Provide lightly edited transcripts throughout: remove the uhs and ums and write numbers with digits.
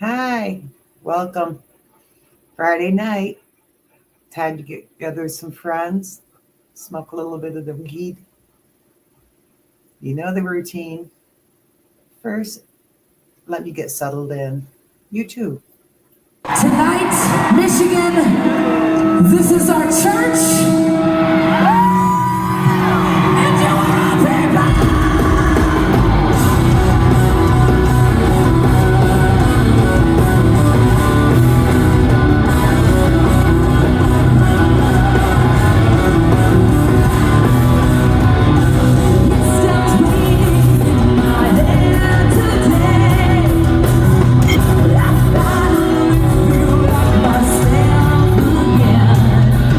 Hi, welcome. Friday night, time to get together with some friends, smoke a little bit of the weed. You know the routine. First, let me get settled in. You too. Tonight, Michigan, this is our church. And you are people. Stopped waiting in my head today. I finally feel like myself again.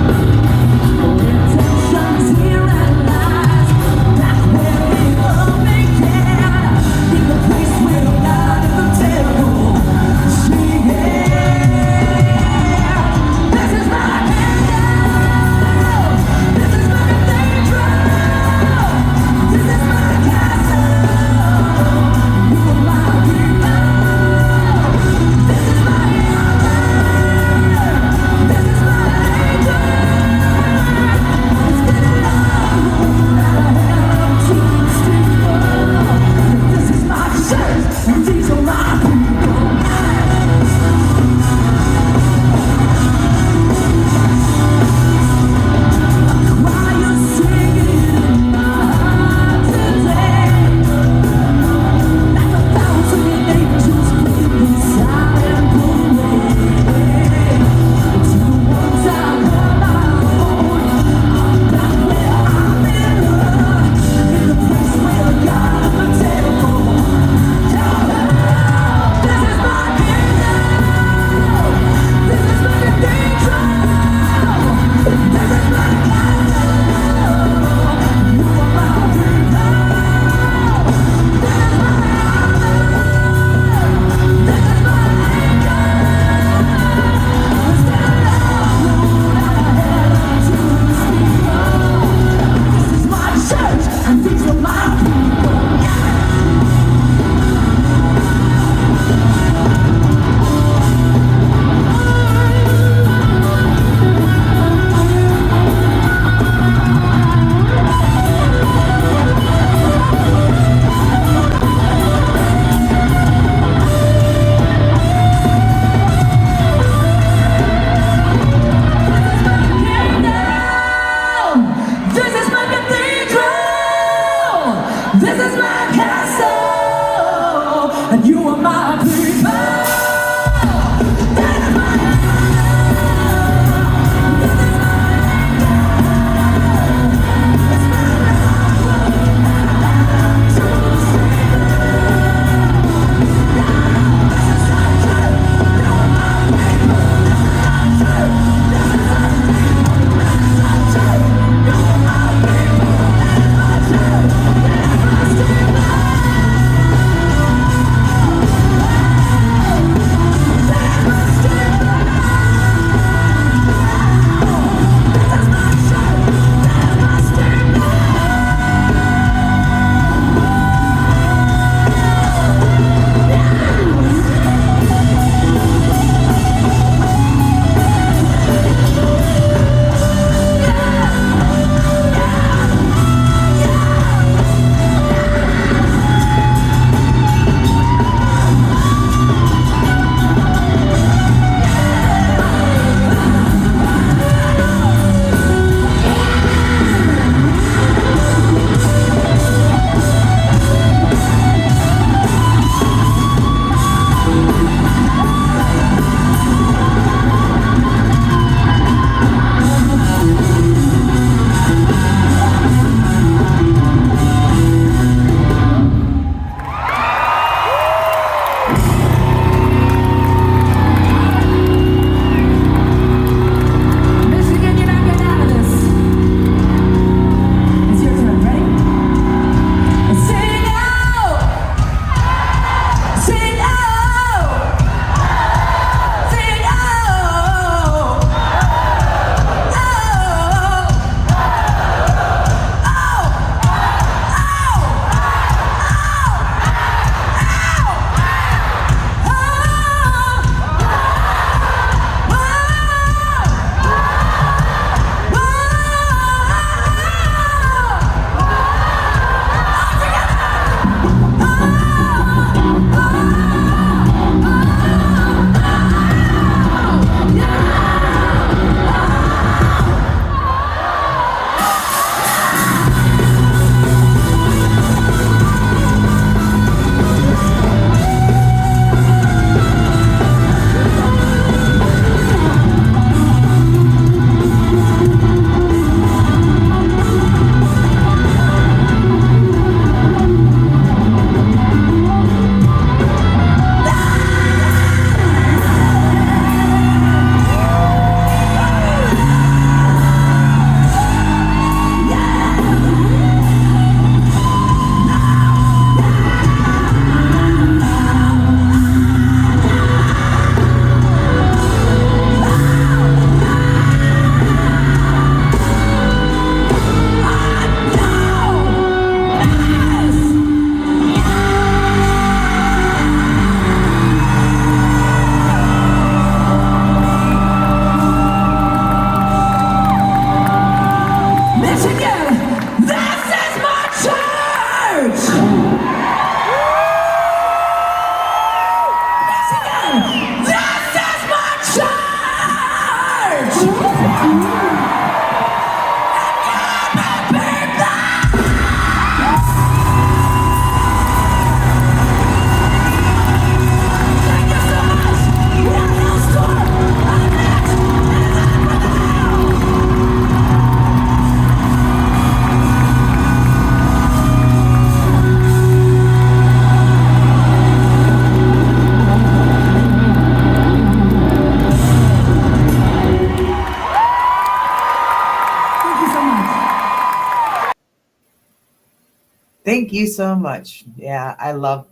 Thank you so much. Yeah, love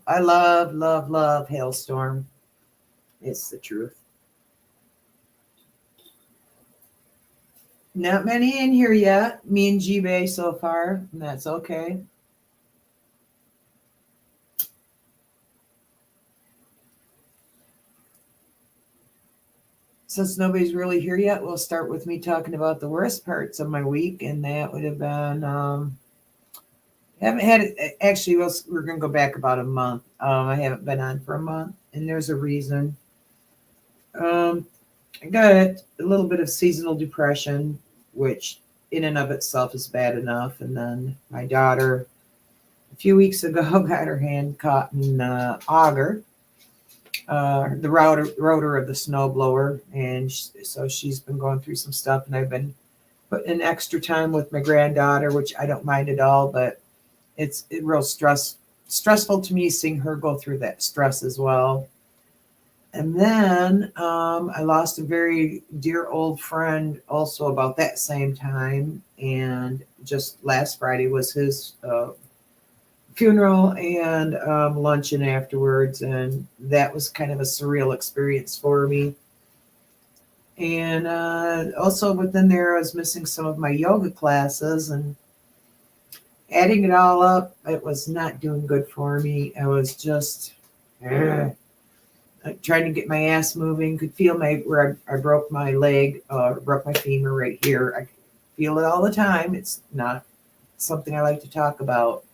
Hailstorm. It's the truth. Not many in here yet. Me and G-Bay so far, and that's okay. Since nobody's really here yet, we'll start with me talking about the worst parts of my week, and that would have been haven't had it actually. We're gonna go back about a month. I haven't been on for a month, and there's a reason. Um, I got a little bit of seasonal depression, which in and of itself is bad enough. And then my daughter, a few weeks ago, got her hand caught in auger, the rotor of the snowblower, and so she's been going through some stuff. And I've been putting in extra time with my granddaughter, which I don't mind at all, but it's real stressful to me seeing her go through that stress as well. And then I lost a very dear old friend also about that same time. And just last Friday was his funeral and luncheon afterwards. And that was kind of a surreal experience for me. And also within there, I was missing some of my yoga classes, and adding it all up, it was not doing good for me. I was just trying to get my ass moving. Could feel where I broke my leg, broke my femur right here. I feel it all the time. It's not something I like to talk about,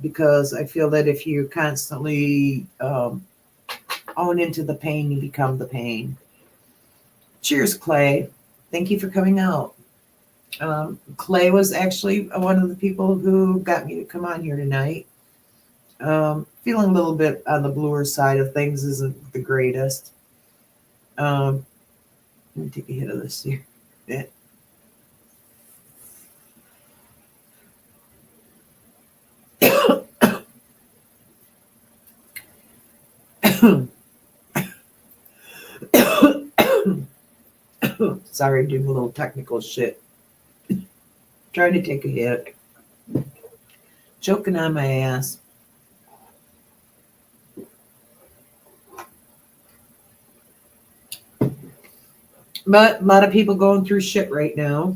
because I feel that if you constantly own into the pain, you become the pain. Cheers, Clay. Thank you for coming out. Clay was actually one of the people who got me to come on here tonight. Feeling a little bit on the bluer side of things isn't the greatest. Let me take a hit of this here. Sorry, I'm doing a little technical shit. Trying to take a hit. Choking on my ass. But a lot of people going through shit right now.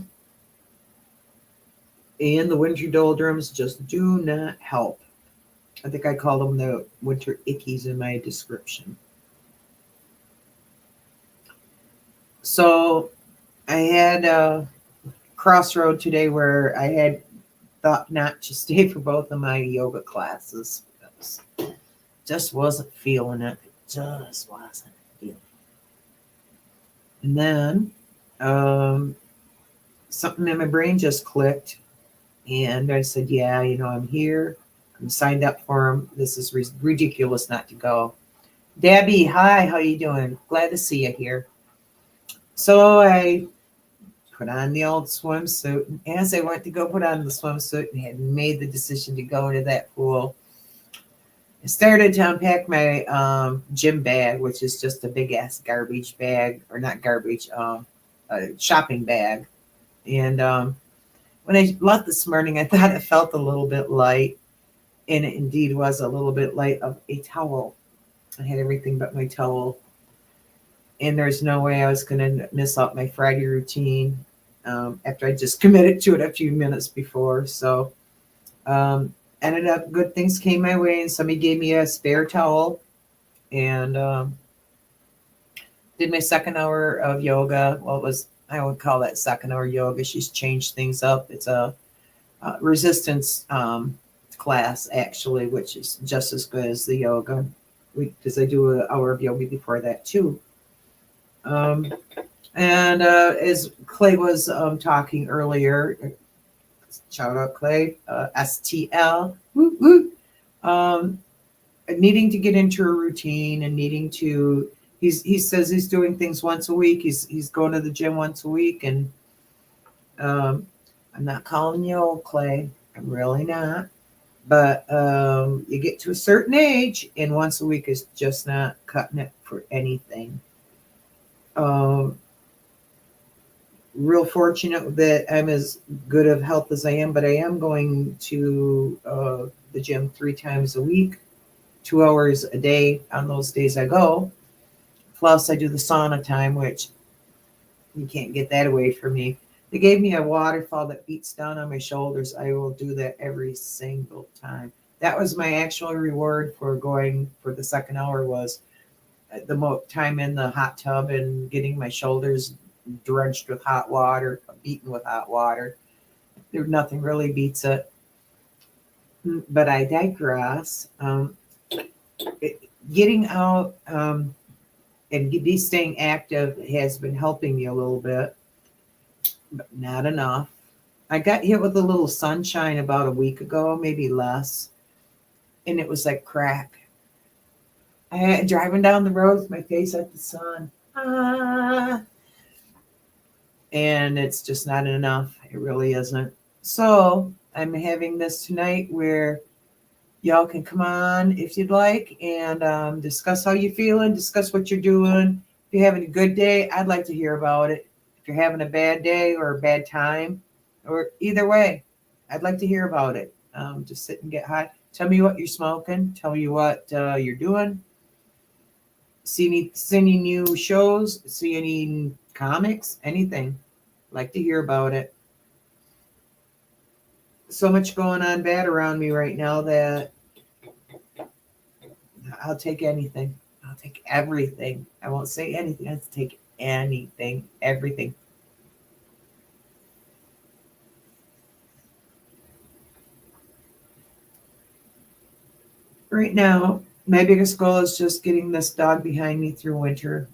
And the winter doldrums just do not help. I think I called them the winter ickies in my description. So I had a crossroad today where I had thought not to stay for both of my yoga classes. Just wasn't feeling it. Just wasn't feeling it. And then something in my brain just clicked. And I said, yeah, I'm here. I'm signed up for them. This is ridiculous not to go. Debbie, hi, how you doing? Glad to see you here. So I put on the old swimsuit. And as I went to go put on the swimsuit and had made the decision to go into that pool, I started to unpack my gym bag, which is just a big ass garbage bag, or not garbage, a shopping bag. And when I left this morning, I thought it felt a little bit light, and it indeed was a little bit light of a towel. I had everything but my towel, and there's no way I was going to miss out my Friday routine after I just committed to it a few minutes before. So ended up good things came my way, and somebody gave me a spare towel, and did my second hour of yoga. Well, I would call that second hour yoga. She's changed things up. It's a resistance class, actually, which is just as good as the yoga, because I do an hour of yoga before that too. And as Clay was talking earlier, shout out Clay, STL, woo, woo, needing to get into a routine and needing to. He says he's doing things once a week. He's going to the gym once a week, and I'm not calling you old, Clay. I'm really not. But you get to a certain age, and once a week is just not cutting it for anything. real fortunate that I'm as good of health as I am, but I am going to the gym 3 times a week, 2 hours a day on those days I go. Plus, I do the sauna time, which you can't get that away from me. They gave me a waterfall that beats down on my shoulders. I will do that every single time. That was my actual reward for going for the second hour was the time in the hot tub and getting my shoulders drenched with hot water, beaten with hot water. There's nothing really beats it. But I digress. Getting out and be staying active has been helping me a little bit, but not enough. I got hit with a little sunshine about a week ago, maybe less, and it was like crack. I had driving down the road with my face at the sun. And it's just not enough. It really isn't. So I'm having this tonight where y'all can come on if you'd like and discuss how you're feeling, discuss what you're doing. If you're having a good day, I'd like to hear about it. If you're having a bad day or a bad time, or either way, I'd like to hear about it. Just sit and get high. Tell me what you're smoking. Tell me what you're doing. See any new shows? See any comics? Anything? Like to hear about it. So much going on bad around me right now that I'll take anything. I'll take everything. I won't say anything. I'll take anything, everything. Right now, my biggest goal is just getting this dog behind me through winter.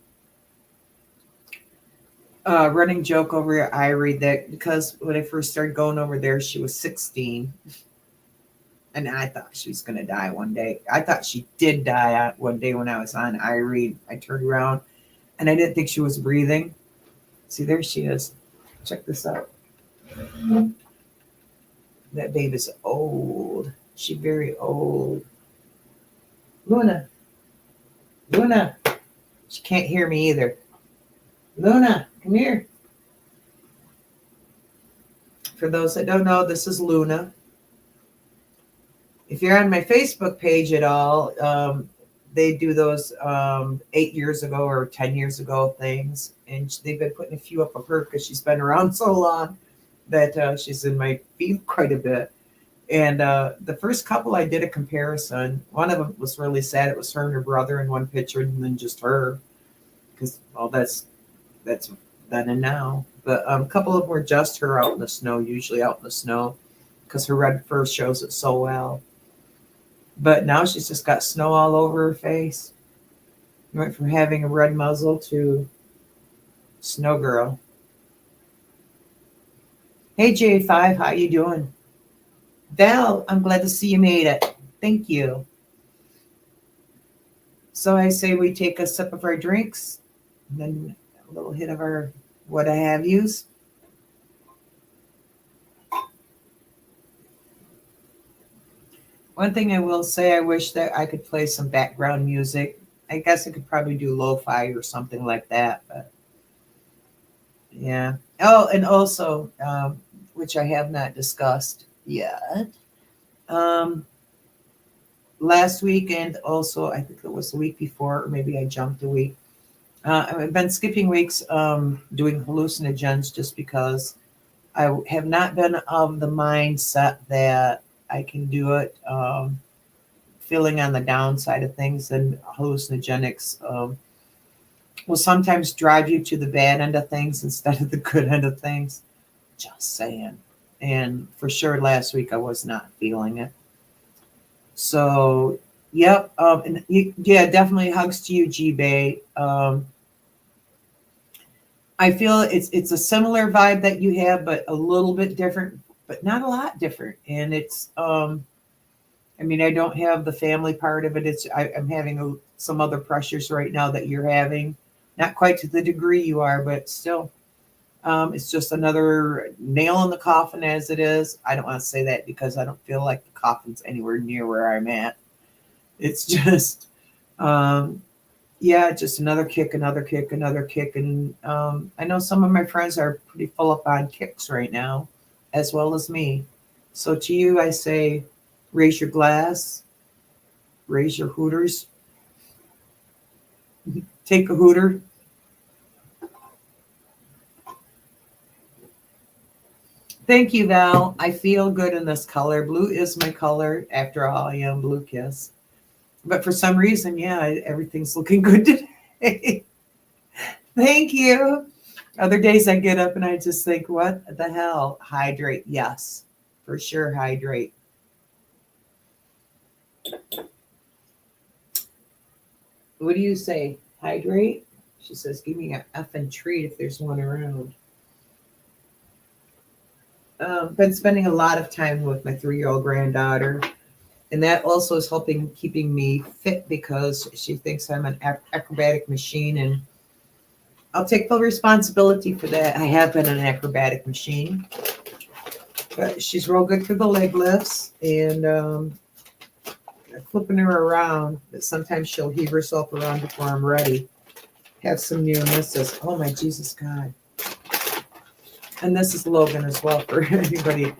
Running joke over at Irie that because when I first started going over there, she was 16. And I thought she was going to die one day. I thought she did die one day when I was on Irie. I turned around and I didn't think she was breathing. See, there she is. Check this out. That babe is old. She's very old. Luna. Luna. She can't hear me either. Luna, come here. For those that don't know, this is Luna. If you're on my Facebook page at all, they do those 8 years ago or 10 years ago things. And they've been putting a few up of her because she's been around so long that she's in my feed quite a bit. And the first couple, I did a comparison. One of them was really sad. It was her and her brother in one picture and then just her. Because, well, that's then and now. But a couple of them were just her out in the snow, usually out in the snow, because her red fur shows it so well. But now she's just got snow all over her face. Went from having a red muzzle to snow girl. Hey J5, how you doing? Val, I'm glad to see you made it. Thank you. So I say we take a sip of our drinks, and then a little hit of our what I have yous. One thing I will say, I wish that I could play some background music. I guess I could probably do lo-fi or something like that, but yeah. Oh, and also, which I have not discussed yet, last week and also I think it was the week before, or maybe I jumped a week. I've been skipping weeks doing hallucinogens just because I have not been of the mindset that I can do it. Feeling on the downside of things, and hallucinogenics will sometimes drive you to the bad end of things instead of the good end of things. Just saying. And for sure, last week I was not feeling it. So, yep. Yeah, definitely hugs to you, G-Bay. I feel it's a similar vibe that you have, but a little bit different, but not a lot different. And it's, I mean, I don't have the family part of it. I'm having some other pressures right now that you're having, not quite to the degree you are, but still, it's just another nail in the coffin as it is. I don't want to say that because I don't feel like the coffin's anywhere near where I'm at. It's just, yeah, just another kick, another kick, another kick. And I know some of my friends are pretty full up on kicks right now, as well as me. So to you, I say, raise your glass, raise your hooters, take a hooter. Thank you, Val. I feel good in this color. Blue is my color. After all, I am Blue Kiss. But for some reason, yeah, everything's looking good today. Thank you. Other days I get up and I just think, what the hell? Hydrate. Yes, for sure, hydrate. What do you say? Hydrate? She says, give me an effing treat if there's one around. Been spending a lot of time with my 3-year-old granddaughter, and that also is helping keeping me fit because she thinks I'm an acrobatic machine, and I'll take full responsibility for that. I have been an acrobatic machine, but she's real good for the leg lifts and flipping her around. But sometimes she'll heave herself around before I'm ready. Have some near misses. Oh my Jesus God! And this is Logan as well for anybody.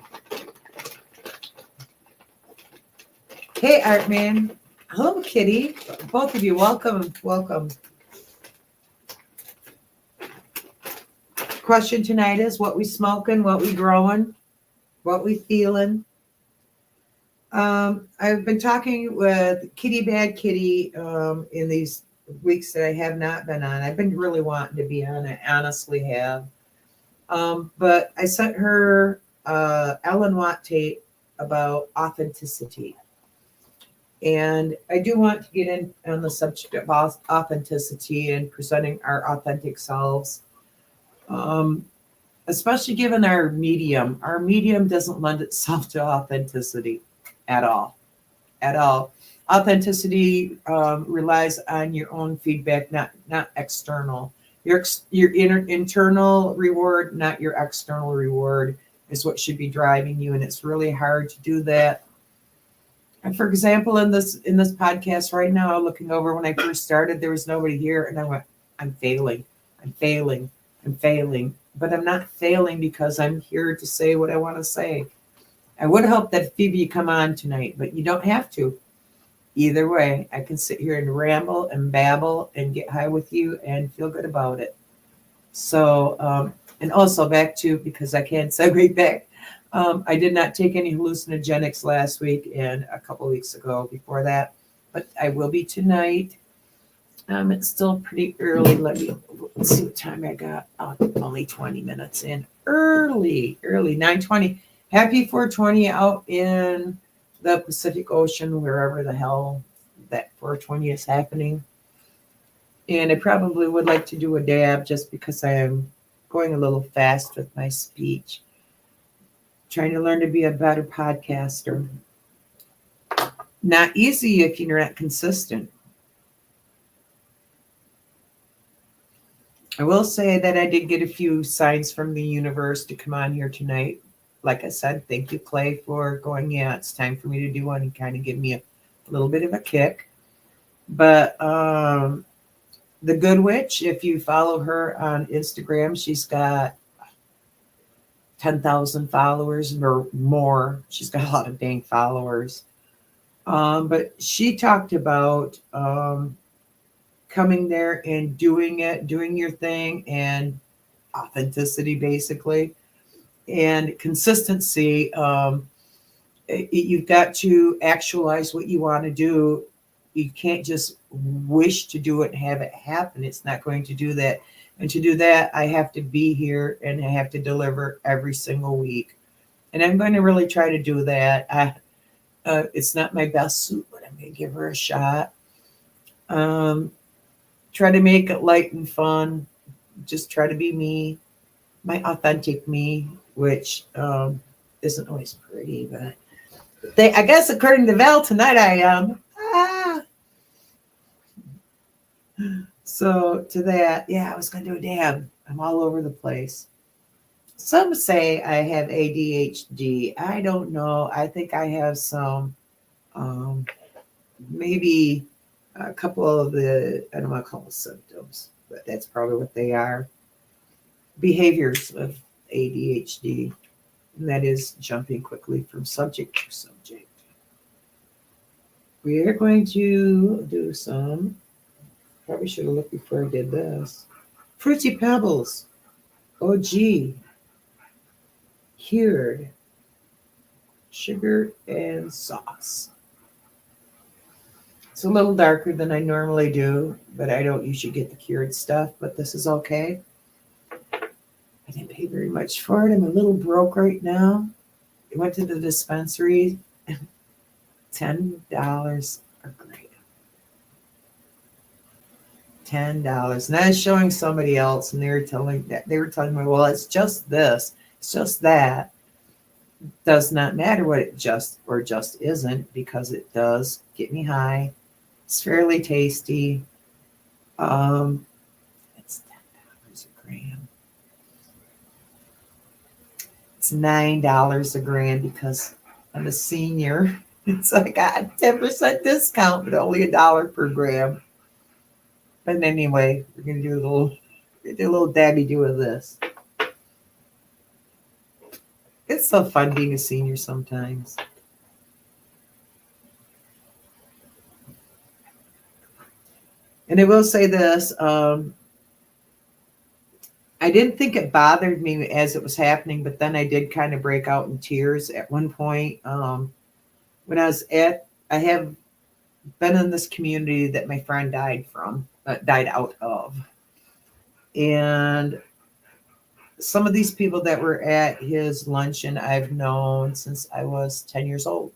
Hey, Artman. Hello, Kitty. Both of you, welcome, welcome. Question tonight is what we smoking, what we growing, what we feeling. I've been talking with Kitty Bad Kitty in these weeks that I have not been on. I've been really wanting to be on. I honestly have. But I sent her Ellen Watt tape about authenticity. And I do want to get in on the subject of authenticity and presenting our authentic selves. Especially given our medium. Our medium doesn't lend itself to authenticity at all. At all. Authenticity relies on your own feedback, not external. Your internal reward, not your external reward, is what should be driving you, and it's really hard to do that. And for example, in this podcast right now, looking over when I first started, there was nobody here, and I went, I'm failing, I'm failing, I'm failing. But I'm not failing because I'm here to say what I want to say. I would hope that Phoebe you come on tonight, but you don't have to. Either way, I can sit here and ramble and babble and get high with you and feel good about it. So, and also back to, because I can't segue back, I did not take any hallucinogenics last week and a couple weeks ago before that, but I will be tonight. It's still pretty early. Let's see what time I got. Oh, only 20 minutes in. Early, 9:20. Happy 420 out in the Pacific Ocean, wherever the hell that 420 is happening. And I probably would like to do a dab just because I am going a little fast with my speech. Trying to learn to be a better podcaster. Not easy if you're not consistent. I will say that I did get a few signs from the universe to come on here tonight. Like I said, thank you, Clay, for going, yeah, it's time for me to do one and kind of give me a little bit of a kick. But the Good Witch, if you follow her on Instagram, she's got 10,000 followers or more. She's got a lot of dang followers. But she talked about coming there and doing your thing, and authenticity basically, and consistency. You've got to actualize what you want to do. You can't just wish to do it and have it happen. It's not going to do that. And to do that, I have to be here and I have to deliver every single week. And I'm going to really try to do that. It's not my best suit, but I'm going to give her a shot. Try to make it light and fun. Just try to be me, my authentic me, which isn't always pretty, but I guess according to Val tonight I am. So to that, yeah, I was going to do a dab. I'm all over the place. Some say I have ADHD. I don't know. I think I have some maybe a couple of the, I don't want to call them symptoms, but that's probably what they are, behaviors of ADHD, and that is jumping quickly from subject to subject. We are going to do some, probably should have looked before I did this. Fruity Pebbles, OG, cured, sugar and sauce. It's a little darker than I normally do, but I don't usually get the cured stuff, but this is okay. I didn't pay very much for it. I'm a little broke right now. I went to the dispensary, $10 a gram. $10. And I was showing somebody else, and they were telling me, well, it's just this, it's just that. Does not matter what it just or just isn't, because it does get me high. It's fairly tasty. It's $10 a gram. It's $9 a gram because I'm a senior. So I got a 10% discount, but only $1 per gram. But anyway, we're gonna do a little dabby do of this. It's so fun being a senior sometimes. And I will say this, I didn't think it bothered me as it was happening, but then I did kind of break out in tears at one point. When I have been in this community that my friend died out of. And some of these people that were at his luncheon, I've known since I was 10 years old.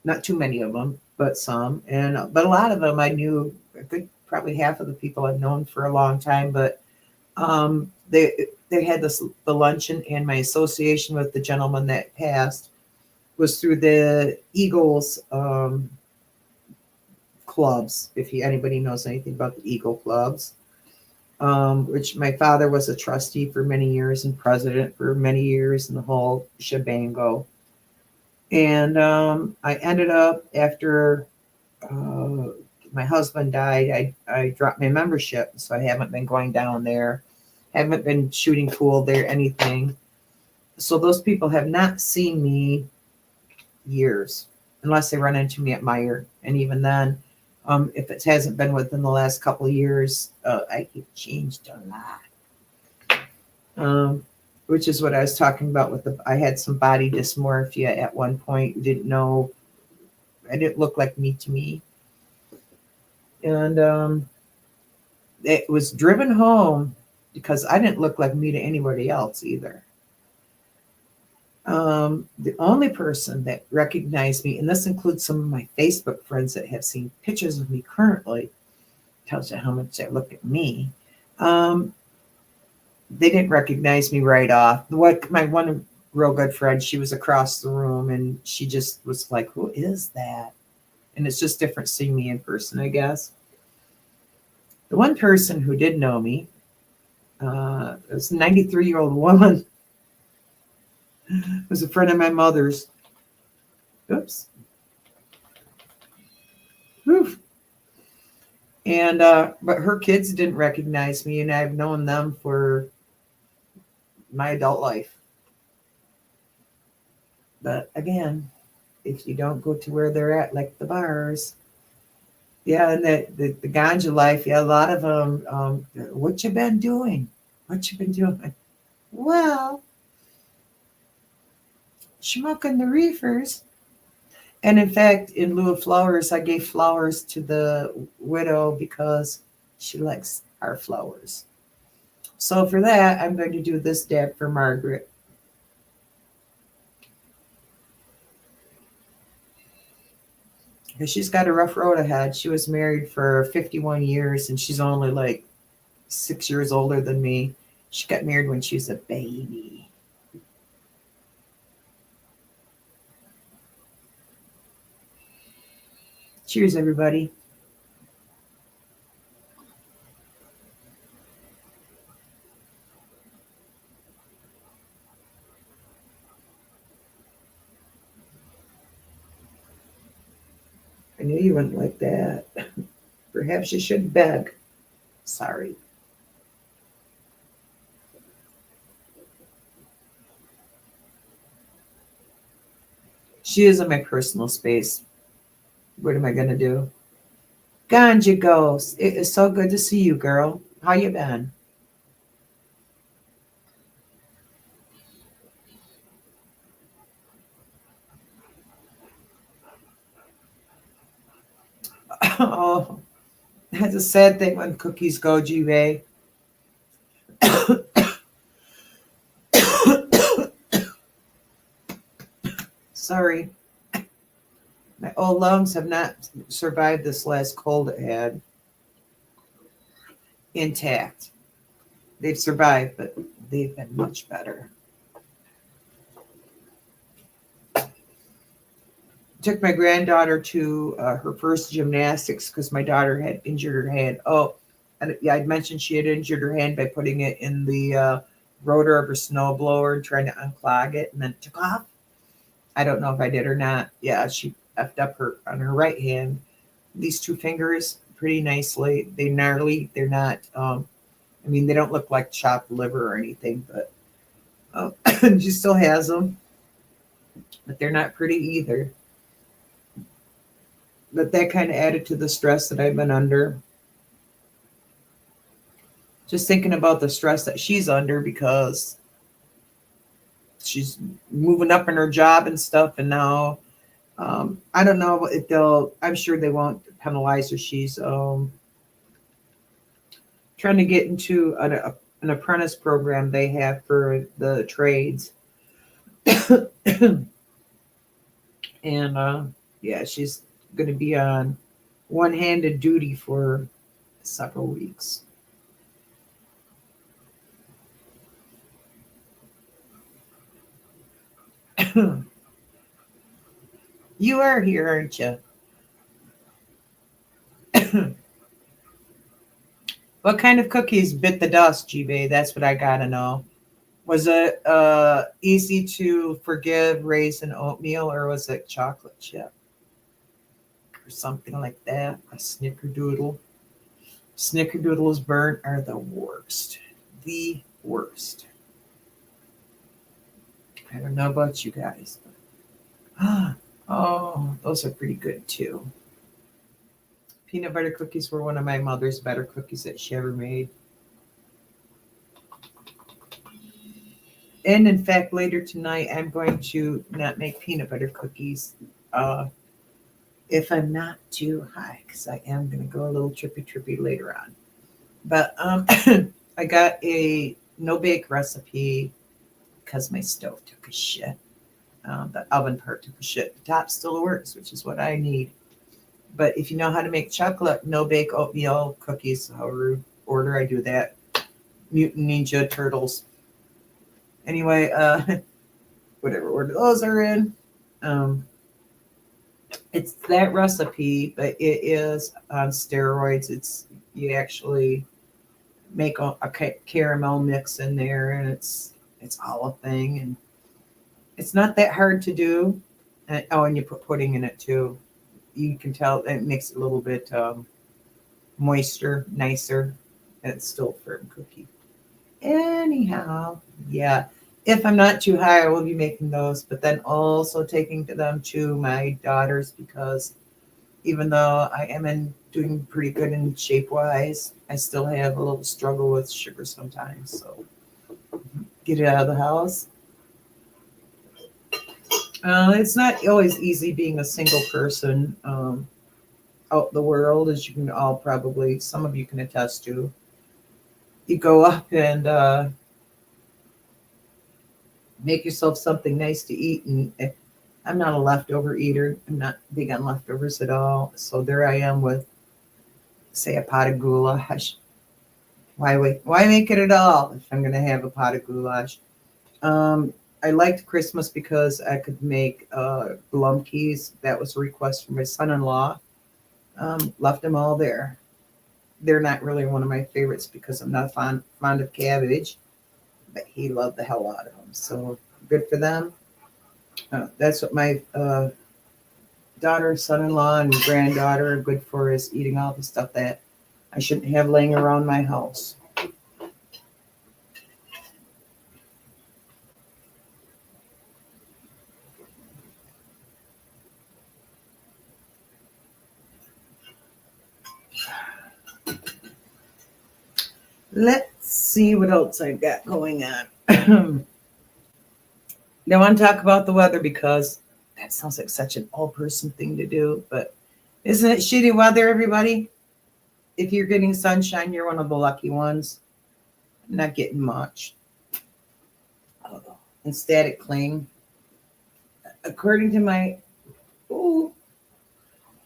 Not too many of them, but some. But a lot of them I knew, a good, probably half of the people I've known for a long time, but they had the luncheon, and my association with the gentleman that passed was through the Eagles clubs. If anybody knows anything about the Eagle clubs, which my father was a trustee for many years and president for many years, and the whole shebango. And I ended up, after my husband died, I dropped my membership, so I haven't been going down there, haven't been shooting pool there, anything. So those people have not seen me years, unless they run into me at Meyer, and even then, if it hasn't been within the last couple of years, I've changed a lot. Which is what I was talking about I had some body dysmorphia at one point. Didn't know, I didn't look like me to me. And it was driven home because I didn't look like me to anybody else either. The only person that recognized me, and this includes some of my Facebook friends that have seen pictures of me currently, tells you how much they look at me. They didn't recognize me right off. My one real good friend, she was across the room, and she just was like, "Who is that?" And it's just different seeing me in person, I guess. The one person who did know me was a 93-year-old woman. It was a friend of my mother's. Oops. Oof. And but her kids didn't recognize me, and I've known them for my adult life. But again, if you don't go to where they're at, like the bars, yeah, and the ganja life, yeah, a lot of them. What you been doing? What you been doing? Well, smoking the reefers. And in fact, in lieu of flowers, I gave flowers to the widow because she likes our flowers. So for that, I'm going to do this dab for Margaret. Because she's got a rough road ahead. She was married for 51 years, and she's only like 6 years older than me. She got married when she was a baby. Cheers, everybody. I knew you wouldn't like that. Perhaps you should beg. Sorry. She is in my personal space. What am I gonna do? Ganja Ghost. It is so good to see you, girl. How you been? Oh, that's a sad thing when cookies go, G-Ray. Sorry. My old lungs have not survived this last cold it had intact. They've survived, but they've been much better. Took my granddaughter to her first gymnastics because my daughter had injured her hand. Oh, and yeah, I'd mentioned she had injured her hand by putting it in the rotor of her snowblower and trying to unclog it, and then it took off. I don't know if I did or not. Yeah, she effed up her on her right hand. These two fingers pretty nicely. They gnarly. They're not. I mean, they don't look like chopped liver or anything, but she still has them. But they're not pretty either. But that kind of added to the stress that I've been under. Just thinking about the stress that she's under because she's moving up in her job and stuff, and now I don't know if they'll. I'm sure they won't penalize her. She's trying to get into an apprentice program they have for the trades, and yeah, she's going to be on one-handed duty for several weeks. You are here, aren't you? What kind of cookies bit the dust, G-Bay? That's what I gotta know. Was it easy to forgive raisin oatmeal, or was it chocolate chip or something like that? A snickerdoodle. Snickerdoodles burnt are the worst. The worst. I don't know about you guys. But, oh, those are pretty good too. Peanut butter cookies were one of my mother's better cookies that she ever made. And in fact, later tonight, I'm going to not make peanut butter cookies if I'm not too high, because I am going to go a little trippy later on. But I got a no bake recipe because my stove took a shit. The oven part took a shit. The top still works, which is what I need. But if you know how to make chocolate no bake oatmeal cookies, however order I do that, Mutant Ninja Turtles. Anyway, whatever order those are in, it's that recipe, but it is on steroids. It's you actually make a caramel mix in there, and it's all a thing, and it's not that hard to do. And you put pudding in it too. You can tell it makes it a little bit moister, nicer, and it's still a firm cookie. Anyhow, yeah. If I'm not too high, I will be making those, but then also taking them to my daughters because even though I am doing pretty good in shape wise, I still have a little struggle with sugar sometimes. So get it out of the house. It's not always easy being a single person out in the world, as you can all probably, some of you can attest to. You go up and make yourself something nice to eat. And I'm not a leftover eater. I'm not big on leftovers at all. So there I am with, say, a pot of goulash. Why wait? Why make it at all if I'm going to have a pot of goulash? I liked Christmas because I could make glumkeys. That was a request from my son-in-law. Left them all there. They're not really one of my favorites because I'm not fond of cabbage, but he loved the hell out of them. So good for them. That's what my daughter, son-in-law, and granddaughter are good for is eating all the stuff that I shouldn't have laying around my house. Let's see what else I've got going on. Don't want to talk about the weather because that sounds like such an all-person thing to do, but isn't it shitty weather, everybody? If you're getting sunshine, you're one of the lucky ones. I'm not getting much. And static cling. According to my, oh,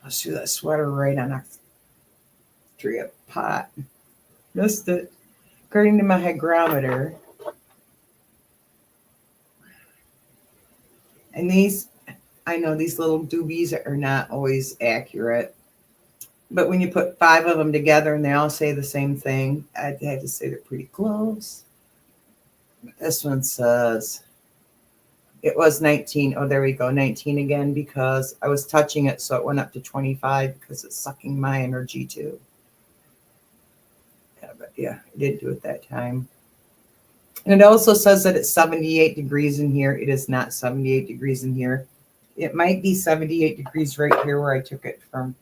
I'll shoot that sweater right on a tree up pot. Just it. According to my hygrometer, and these, I know these little doobies are not always accurate, but when you put 5 of them together and they all say the same thing, I'd have to say they're pretty close. This one says it was 19. Oh, there we go, 19 again, because I was touching it, so it went up to 25 because it's sucking my energy too. Yeah, but yeah, I did do it that time. And it also says that it's 78 degrees in here. It is not 78 degrees in here. It might be 78 degrees right here where I took it from,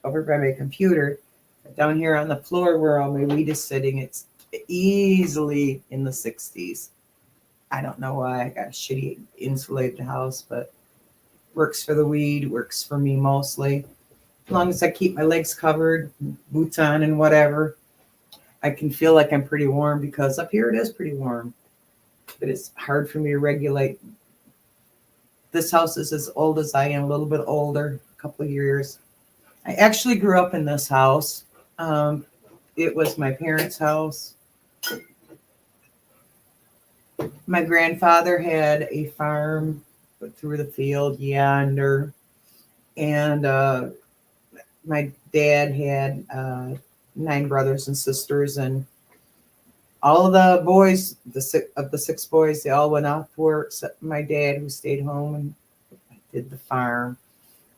over by my computer. But down here on the floor where all my weed is sitting, it's easily in the 60s. I don't know why. I got a shitty insulated house, but works for the weed, works for me mostly. As long as I keep my legs covered, boots on and whatever, I can feel like I'm pretty warm, because up here it is pretty warm. But it's hard for me to regulate. This house is as old as I am, a little bit older, a couple of years. I actually grew up in this house. It was my parents' house. My grandfather had a farm through the field yonder. And my dad had 9 brothers and sisters, and all of the boys, of the 6 boys, they all went off to work except my dad, who stayed home and did the farm.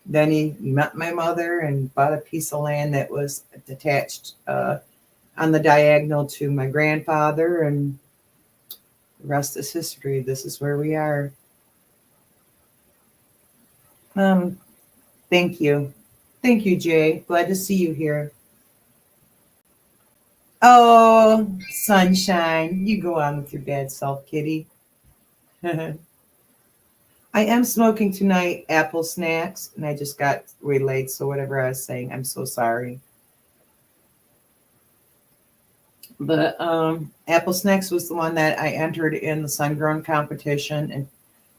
Then he met my mother and bought a piece of land that was detached on the diagonal to my grandfather, and the rest is history. This is where we are. Thank you. Thank you, Jay. Glad to see you here. Oh, sunshine. You go on with your bad self, kitty. I am smoking tonight apple snacks, and I just got waylaid, so whatever I was saying, I'm so sorry. But apple snacks was the one that I entered in the sun-grown competition and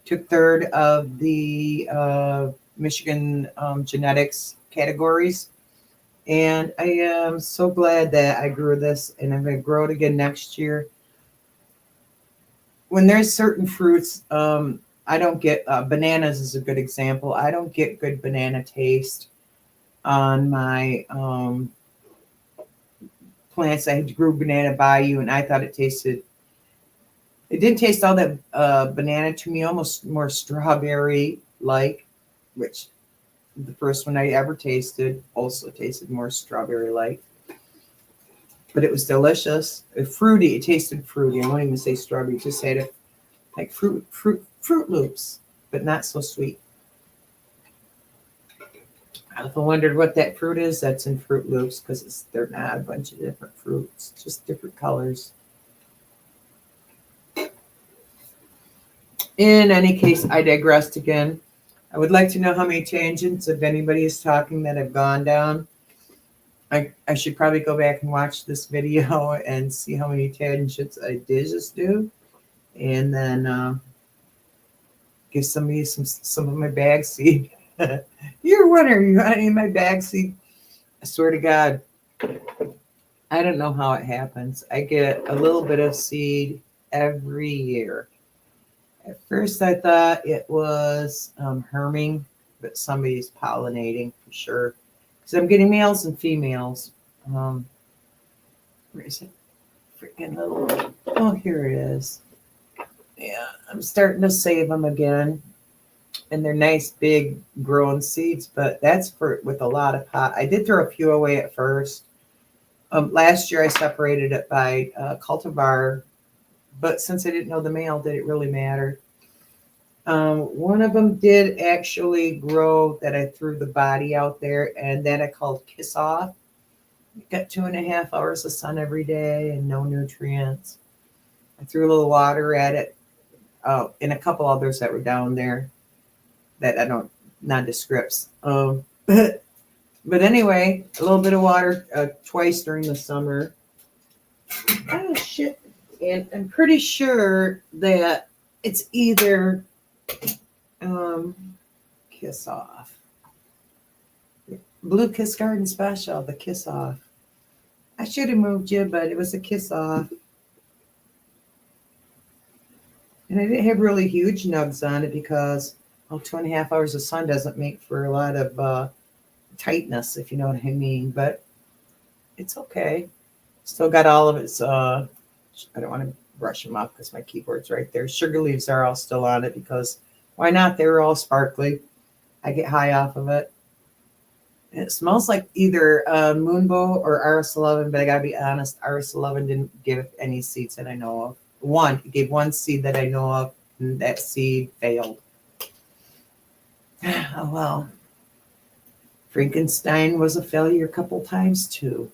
took 3rd of the Michigan genetics categories. And I am so glad that I grew this, and I'm going to grow it again next year. When there's certain fruits, I don't get, bananas is a good example. I don't get good banana taste on my plants. I grew Banana Bayou, and I thought it didn't taste all that banana to me, almost more strawberry-like, which the first one I ever tasted also tasted more strawberry-like. But it was delicious. Fruity. It tasted fruity. I won't even say strawberry. It just had it like Fruit Loops, but not so sweet. If I wondered what that fruit is, that's in Fruit Loops, because they're not a bunch of different fruits, just different colors. In any case, I digressed again. I would like to know how many tangents, if anybody is talking, that have gone down. I should probably go back and watch this video and see how many tangents I did just do, and then give somebody some of my bag seed. You're wondering, you want any of my bag seed? I swear to God, I don't know how it happens. I get a little bit of seed every year. At first, I thought it was herming, but somebody's pollinating for sure. Because I'm getting males and females. Where is it? Freaking little. Oh, here it is. Yeah, I'm starting to save them again. and they're nice big growing seeds, but that's for with a lot of pot. I did throw a few away at first. Last year I separated it by cultivar, but since I didn't know the male, did it really matter? One of them did actually grow that I threw the body out there, and that I called Kiss Off. It got 2.5 hours of sun every day and no nutrients. I threw a little water at it, and a couple others that were down there that I don't nondescripts. But anyway, a little bit of water twice during the summer. Oh shit! And I'm pretty sure that it's either Kiss Off, Blue Kiss Garden Special, the Kiss Off. I should have moved you, but it was a Kiss Off. And I didn't have really huge nugs on it because 2.5 hours of sun doesn't make for a lot of tightness, if you know what I mean. But it's okay. Still got all of its. I don't want to brush them off because my keyboard's right there. Sugar leaves are all still on it because why not? They were all sparkly. I get high off of it. And it smells like either Moonbow or RS11, but I gotta be honest, RS11 didn't give any seeds that I know of. It gave one seed that I know of, and that seed failed. Oh well. Frankenstein was a failure a couple times too.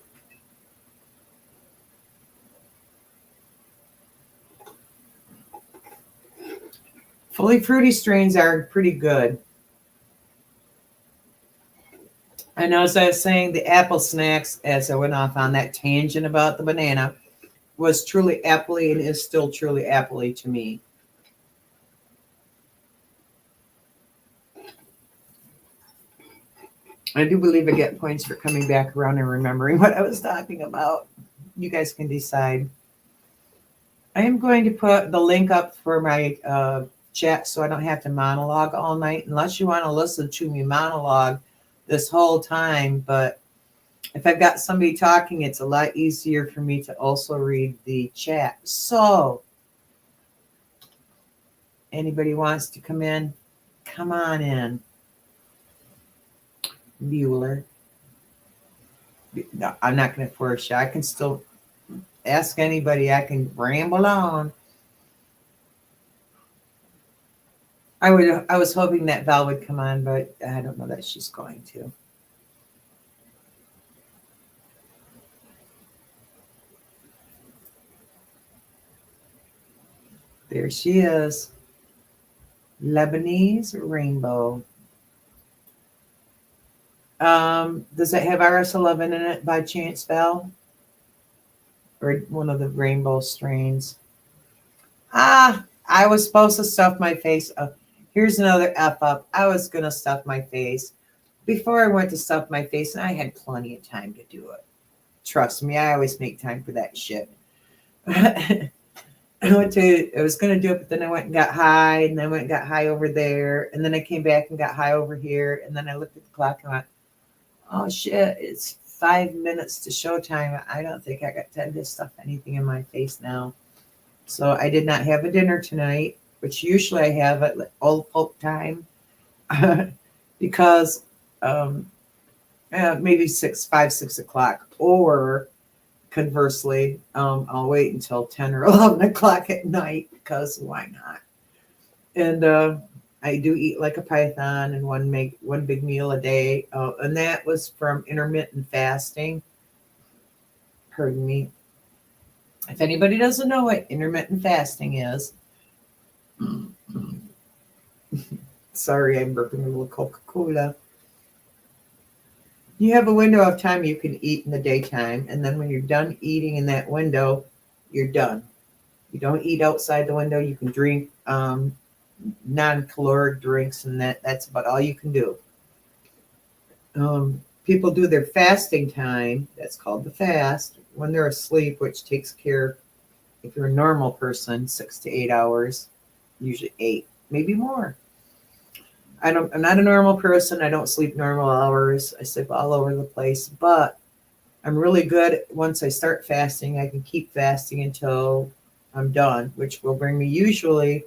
Fully fruity strains are pretty good. And as I was saying, the apple snacks, as I went off on that tangent about the banana, was truly appley and is still truly appley to me. I do believe I get points for coming back around and remembering what I was talking about. You guys can decide. I am going to put the link up for my chat so I don't have to monologue all night, unless you want to listen to me monologue this whole time. But if I've got somebody talking, it's a lot easier for me to also read the chat. So anybody wants to come in, come on in. Bueller. No, I'm not going to force you. I can still ask anybody. I can ramble on. I was hoping that Val would come on, but I don't know that she's going to. There she is. Lebanese rainbow. Does it have RS11 in it by chance, Val? Or one of the rainbow strains? I was supposed to stuff my face. Here's another F up. I was going to stuff my face before I went to stuff my face, and I had plenty of time to do it. Trust me, I always make time for that shit. I was going to do it, but then I went and got high, and then I went and got high over there, and then I came back and got high over here, and then I looked at the clock and went, oh shit, it's 5 minutes to showtime. I don't think I got time to stuff anything in my face now. So I did not have a dinner tonight, which usually I have at old folk time, because maybe 6 o'clock, or conversely, I'll wait until 10 or 11 o'clock at night, because why not? And I do eat like a python and one big meal a day. And that was from intermittent fasting. Pardon me. If anybody doesn't know what intermittent fasting is, sorry, I'm burping a little Coca-Cola. You have a window of time you can eat in the daytime, and then when you're done eating in that window, you're done. You don't eat outside the window. You can drink non-caloric drinks, and that's about all you can do. People do their fasting time, that's called the fast, when they're asleep, which takes care, if you're a normal person, 6 to 8 hours, usually 8, maybe more. I'm not a normal person. I don't sleep normal hours. I sleep all over the place, but I'm really good. Once I start fasting, I can keep fasting until I'm done, which will bring me usually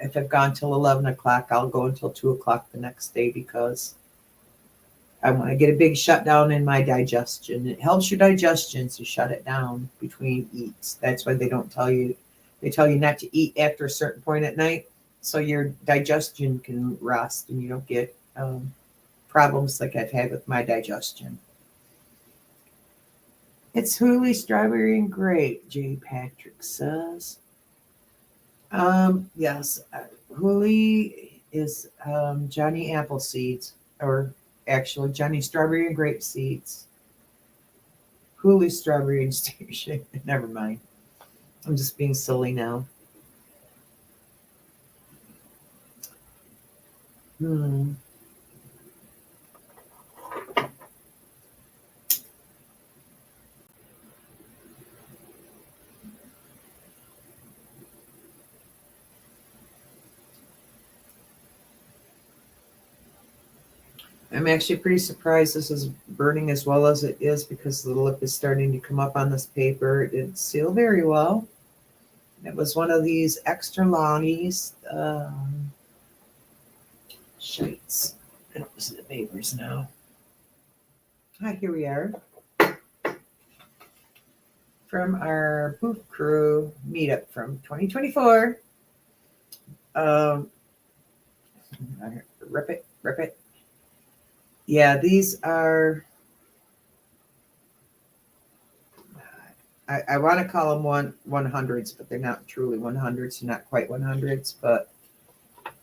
if I've gone till 11 o'clock, I'll go until 2 o'clock the next day because I want to get a big shutdown in my digestion. It helps your digestion to shut it down between eats. That's why they don't tell you, they tell you not to eat after a certain point at night so your digestion can rest and you don't get problems like I've had with my digestion. It's Hooli, strawberry, and grape, J. Patrick says. Yes, Hooli is Johnny Apple seeds, or actually Johnny strawberry and grape seeds. Hooli strawberry and station. Never mind. I'm just being silly now. I'm actually pretty surprised this is burning as well as it is because the lip is starting to come up on this paper. It didn't seal very well. It was one of these extra longies. Shites. I don't see the papers now. Hi, here we are. From our Booth Crew meetup from 2024. Rip it. Yeah, these are, I want to call them 100s, but they're not truly 100s. They're not quite 100s, but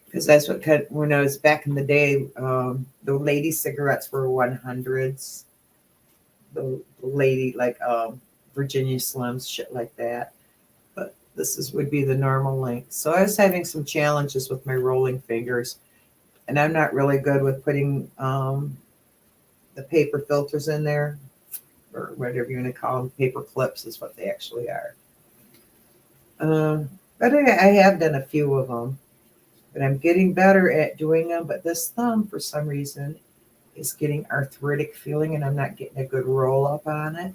because that's what, when I was back in the day, the lady cigarettes were 100s. The lady, like Virginia Slims, shit like that. But this would be the normal length. So I was having some challenges with my rolling fingers. And I'm not really good with putting the paper filters in there, or whatever you're going to call them. Paper clips is what they actually are. But I have done a few of them. But I'm getting better at doing them. But this thumb, for some reason, is getting arthritic feeling, and I'm not getting a good roll up on it.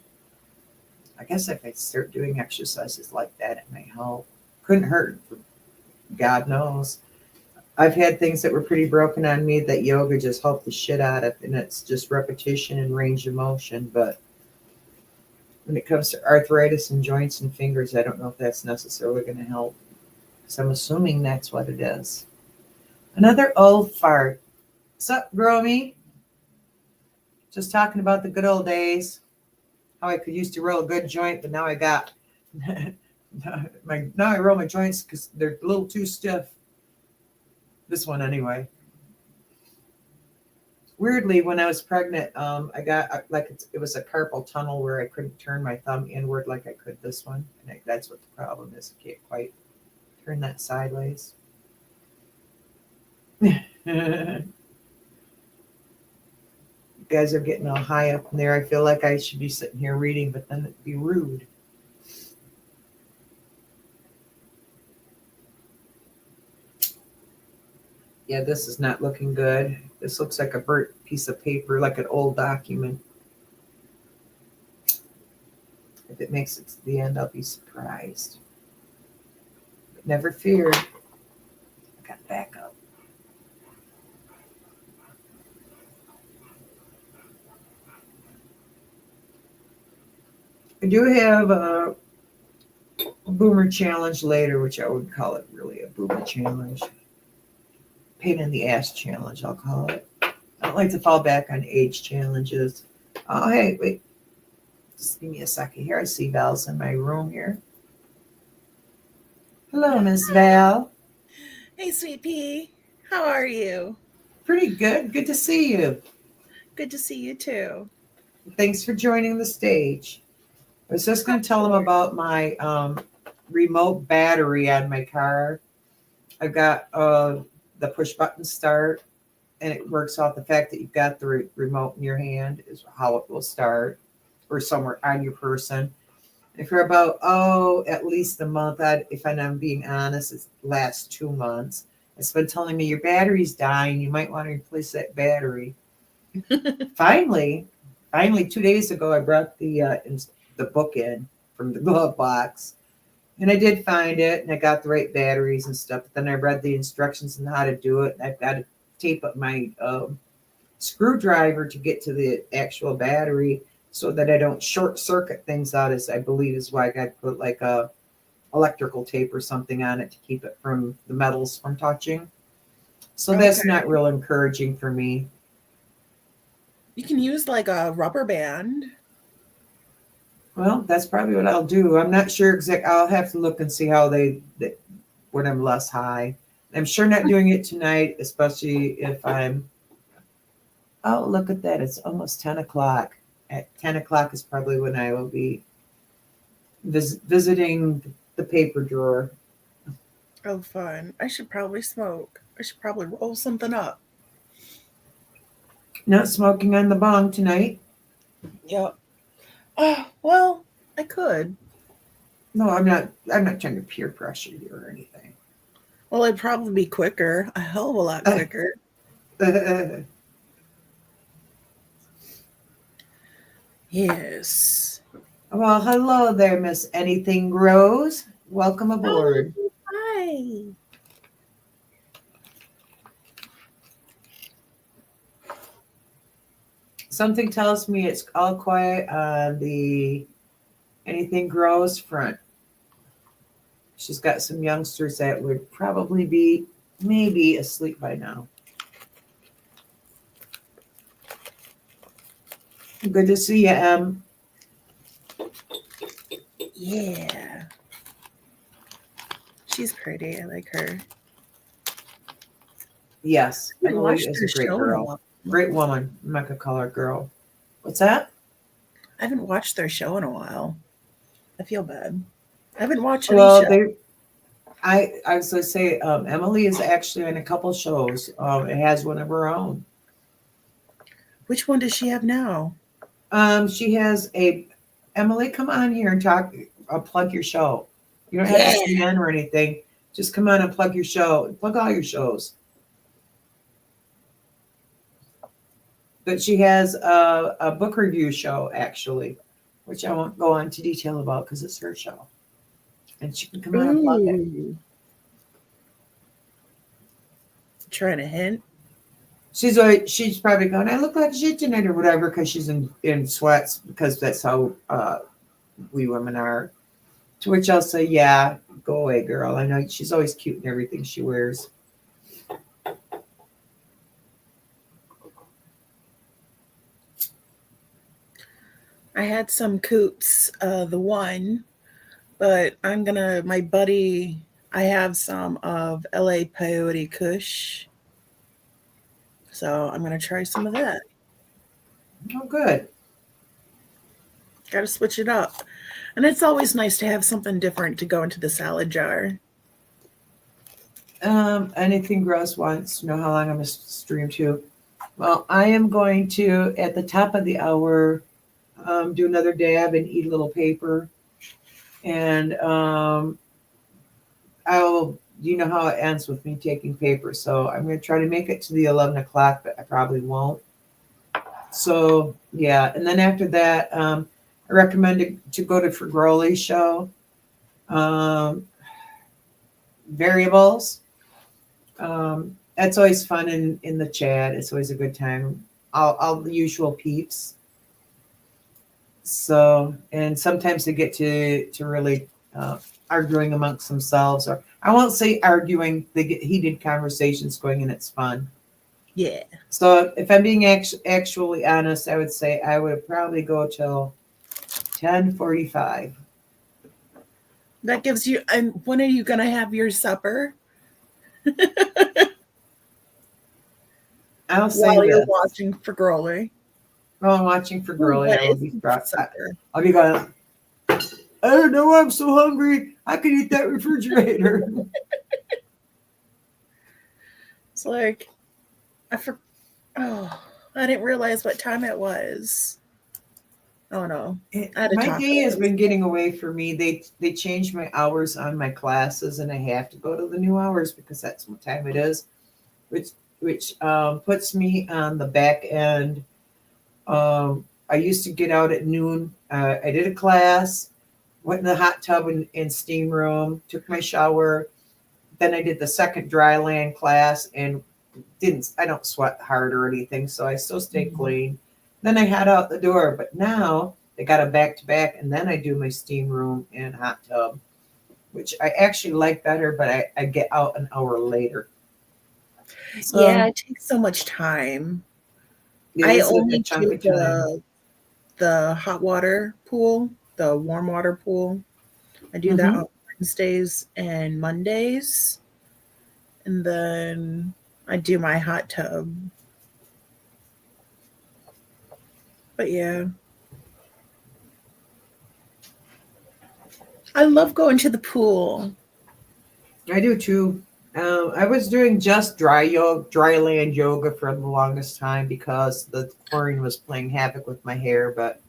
I guess if I start doing exercises like that, it may help. Couldn't hurt, God knows. I've had things that were pretty broken on me that yoga just helped the shit out of, and it's just repetition and range of motion. But when it comes to arthritis and joints and fingers, I don't know if that's necessarily going to help. So I'm assuming that's what it is. Another old fart. Sup, Gromy? Just talking about the good old days. How I could used to roll a good joint, but now I got now I roll my joints because they're a little too stiff. This one anyway. Weirdly, when I was pregnant, I got it was a carpal tunnel where I couldn't turn my thumb inward like I could this one. And that's what the problem is. I can't quite turn that sideways. You guys are getting all high up in there. I feel like I should be sitting here reading, but then it'd be rude. Yeah, this is not looking good. This looks like a burnt piece of paper, like an old document. If it makes it to the end, I'll be surprised. But never fear. I got backup. I do have a boomer challenge later, which I would call it really a boomer challenge. Pain in the ass challenge, I'll call it. I don't like to fall back on age challenges. Oh, hey, wait. Just give me a second here. I see Val's in my room here. Hello, Miss Val. Hey, Sweet Pea. How are you? Pretty good. Good to see you. Good to see you too. Thanks for joining the stage. I was just going to tell them about my remote battery on my car. I've got the push button start, and it works off the fact that you've got the remote in your hand is how it will start, or somewhere on your person. And for about, at least a month, if I'm being honest, it's the last 2 months, it's been telling me your battery's dying. You might want to replace that battery. Finally, 2 days ago, I brought the book in from the glove box. And I did find it, and I got the right batteries and stuff. But then I read the instructions on how to do it, and I've got to tape up my screwdriver to get to the actual battery so that I don't short circuit things out. As I believe is why I got to put like a electrical tape or something on it to keep it from the metals from touching. So Okay. that's not real encouraging for me. You can use like a rubber band. Well, that's probably what I'll do. I'm not sure exact. I'll have to look and see how when I'm less high. I'm sure not doing it tonight, especially if I'm. Oh, look at that! It's almost 10 o'clock. At 10 o'clock is probably when I will be visiting the paper drawer. Oh, fun. I should probably smoke. I should probably roll something up. Not smoking on the bong tonight. Yep. Well, I could. No, I'm not. I'm not trying to peer pressure you or anything. Well, it'd probably be quicker, a hell of a lot quicker. Yes. Well, hello there, Miss Anything Rose. Welcome Oh, aboard. hi. Something tells me it's all quiet on the Anything Grows front. She's got some youngsters that would probably be maybe asleep by now. Good to see you, Em. Yeah. She's pretty. I like her. Yes, I haven't Emily watched is their a great show in a girl. while. Great woman. I'm not gonna call her girl. What's that? I haven't watched their show in a while. I feel bad. I haven't watched any Well, show. I was gonna say Emily is actually in a couple shows. It has one of her own. Which one does she have now? She has a Emily. Come on here and talk. Plug your show. You don't have to Yeah. stay on or anything. Just come on and plug your show. Plug all your shows. But she has a book review show actually, which I won't go into detail about because it's her show, and she can come on and plug it. Ooh. Trying to hint. She's probably going. I look like shit tonight or whatever because she's in sweats because that's how we women are. To which I'll say, yeah, go away, girl. I know she's always cute in everything she wears. I had some coots, the one, but my buddy, I have some of LA Peyote Kush. So I'm gonna try some of that. Oh, good. Gotta switch it up. And it's always nice to have something different to go into the salad jar. Anything gross wants to know how long I'm gonna stream to. Well, I am going to at the top of the hour do another dab and eat a little paper, and I'll. You know how it ends with me taking paper, so I'm going to try to make it to the 11 o'clock, but I probably won't. So yeah, and then after that, I recommend to go to Fragoli's show. Um, Variables. That's always fun in the chat. It's always a good time. All the usual peeps. So, and sometimes they get to really arguing amongst themselves, or I won't say arguing. They get heated conversations going, and it's fun. Yeah. So, if I'm being actually honest, I would say I would probably go till 10:45. That gives you, and when are you gonna have your supper? I'll say While you're this. watching for Girly. While I'm watching for Girly, What I will is be supper? I'll be going. I don't know. I'm so hungry. I could eat that refrigerator. It's like I didn't realize what time it was. Oh no. I had to My talk day has to been getting away from me. They changed my hours on my classes, and I have to go to the new hours because that's what time it is, which puts me on the back end. I used to get out at noon. I did a class, went in the hot tub and steam room, took my shower. Then I did the second dry land class and I don't sweat hard or anything, so I still stay clean. Then I head out the door, but now they got a back to back, and then I do my steam room and hot tub, which I actually like better, but I get out an hour later. So Yeah, it takes so much time. it I is a only chunk do of time. the hot water pool, the warm water pool. I do that Hmm. on Wednesdays and Mondays, and then I do my hot tub. But yeah, I love going to the pool. I do too. I was doing just dry land yoga for the longest time because the chlorine was playing havoc with my hair. But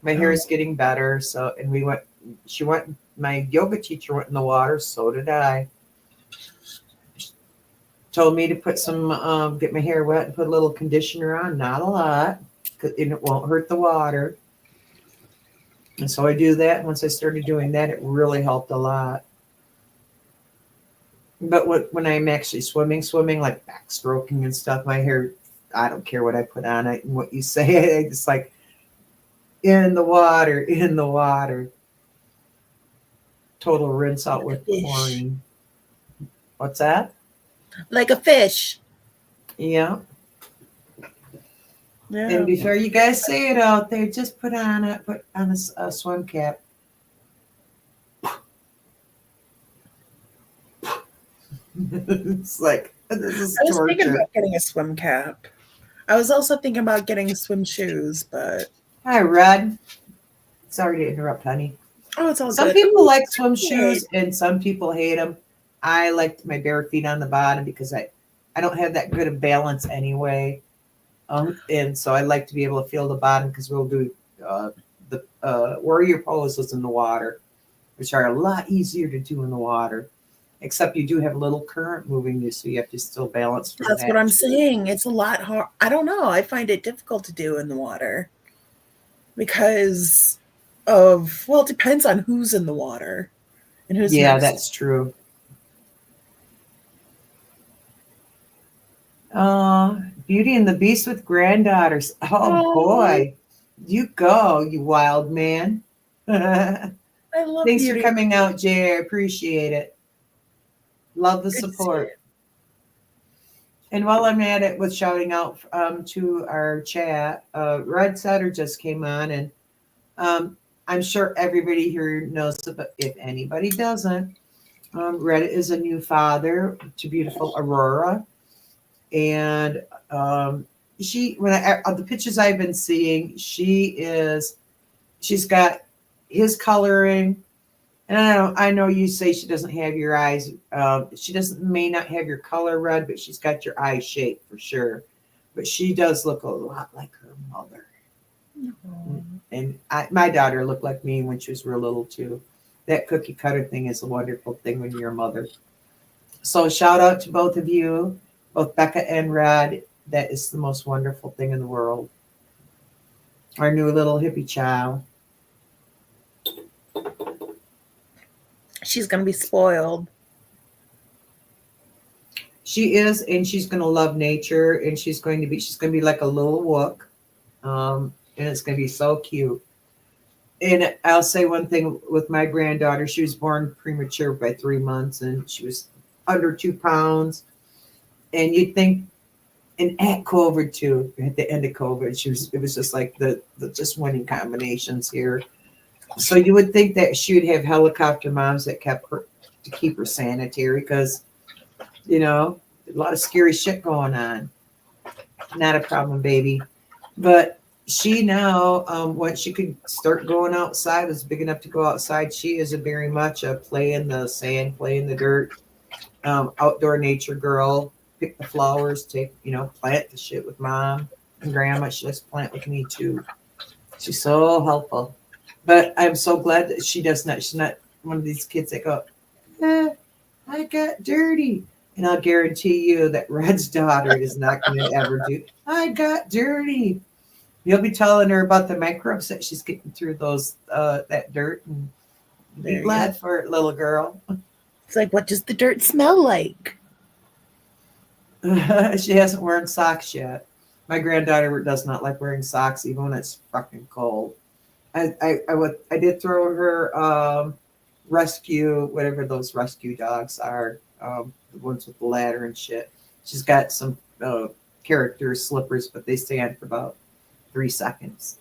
my hair Um, is getting better. So, and we went. She went. My yoga teacher went in the water. So did I. Told me to put some, get my hair wet and put a little conditioner on. Not a lot, and it won't hurt the water. And so I do that. Once I started doing that, it really helped a lot. But when I'm actually swimming like backstroking and stuff, my hair, I don't care what I put on it and what you say. I just like in the water, in the water. Total rinse out like a with fish. chlorine. What's that? Like a fish. Yeah. And Yeah. before you guys say it out there, just put on a swim cap. It's like this is I was thinking torture. about getting a swim cap. I was also thinking about getting swim shoes, but Hi, Red. Sorry to interrupt, honey. oh, it's all Some good. people Ooh, like swim good. shoes and some people hate them. I like my bare feet on the bottom because I don't have that good of balance anyway. And so I like to be able to feel the bottom because we'll do the warrior poses in the water, which are a lot easier to do in the water. Except you do have a little current moving you, so you have to still balance for That's what that I'm too. saying. It's a lot hard. I don't know. I find it difficult to do in the water because of, well, it depends on who's in the water and who's Yeah, next. that's true. Beauty and the Beast with granddaughters. Oh Oh, boy, you go, you wild man. I love Thanks for Beauty. coming out, Jay. I appreciate it. Love the Good to see support. it. And while I'm at it with shouting out to our chat, Red Sutter just came on, and um, I'm sure everybody here knows, but if anybody doesn't, Red is a new father to beautiful Aurora, and she when the pictures I've been seeing, she's got his coloring. And I know you say she doesn't have your eyes. She doesn't may not have your color red, but she's got your eye shape for sure. But she does look a lot like her mother. Oh, And my daughter looked like me when she was real little too. That cookie cutter thing is a wonderful thing when you're a mother. So shout out to both of you, both Becca and Rad. That is the most wonderful thing in the world. Our new little hippie child. she's going to be spoiled. She is, and she's going to love nature, and she's going to be like a little wook, and it's going to be so cute. And I'll say one thing with my granddaughter: she was born premature by 3 months, and she was under 2 pounds. And you'd think, and at COVID too, at the end of COVID, it was just like the just winning combinations here. So you would think that she would have helicopter moms that kept her to keep her sanitary because a lot of scary shit going on. Not a problem, baby. But she now, once she could start going outside, was big enough to go outside. She is a very much a play in the sand, play in the dirt, outdoor nature girl. Pick the flowers, plant the shit with mom and grandma. She likes to plant with me too. She's so helpful. But I'm so glad that she does not. She's not one of these kids that go, I got dirty. And I'll guarantee you that Red's daughter is not going to ever do, I got dirty. You'll be telling her about the microbes that she's getting through that dirt. And Be There you go. glad for it, little girl. It's like, what does the dirt smell like? She hasn't worn socks yet. My granddaughter does not like wearing socks even when it's fucking cold. I did throw her rescue, whatever those rescue dogs are, the ones with the ladder and shit. She's got some character slippers, but they stay on for about 3 seconds.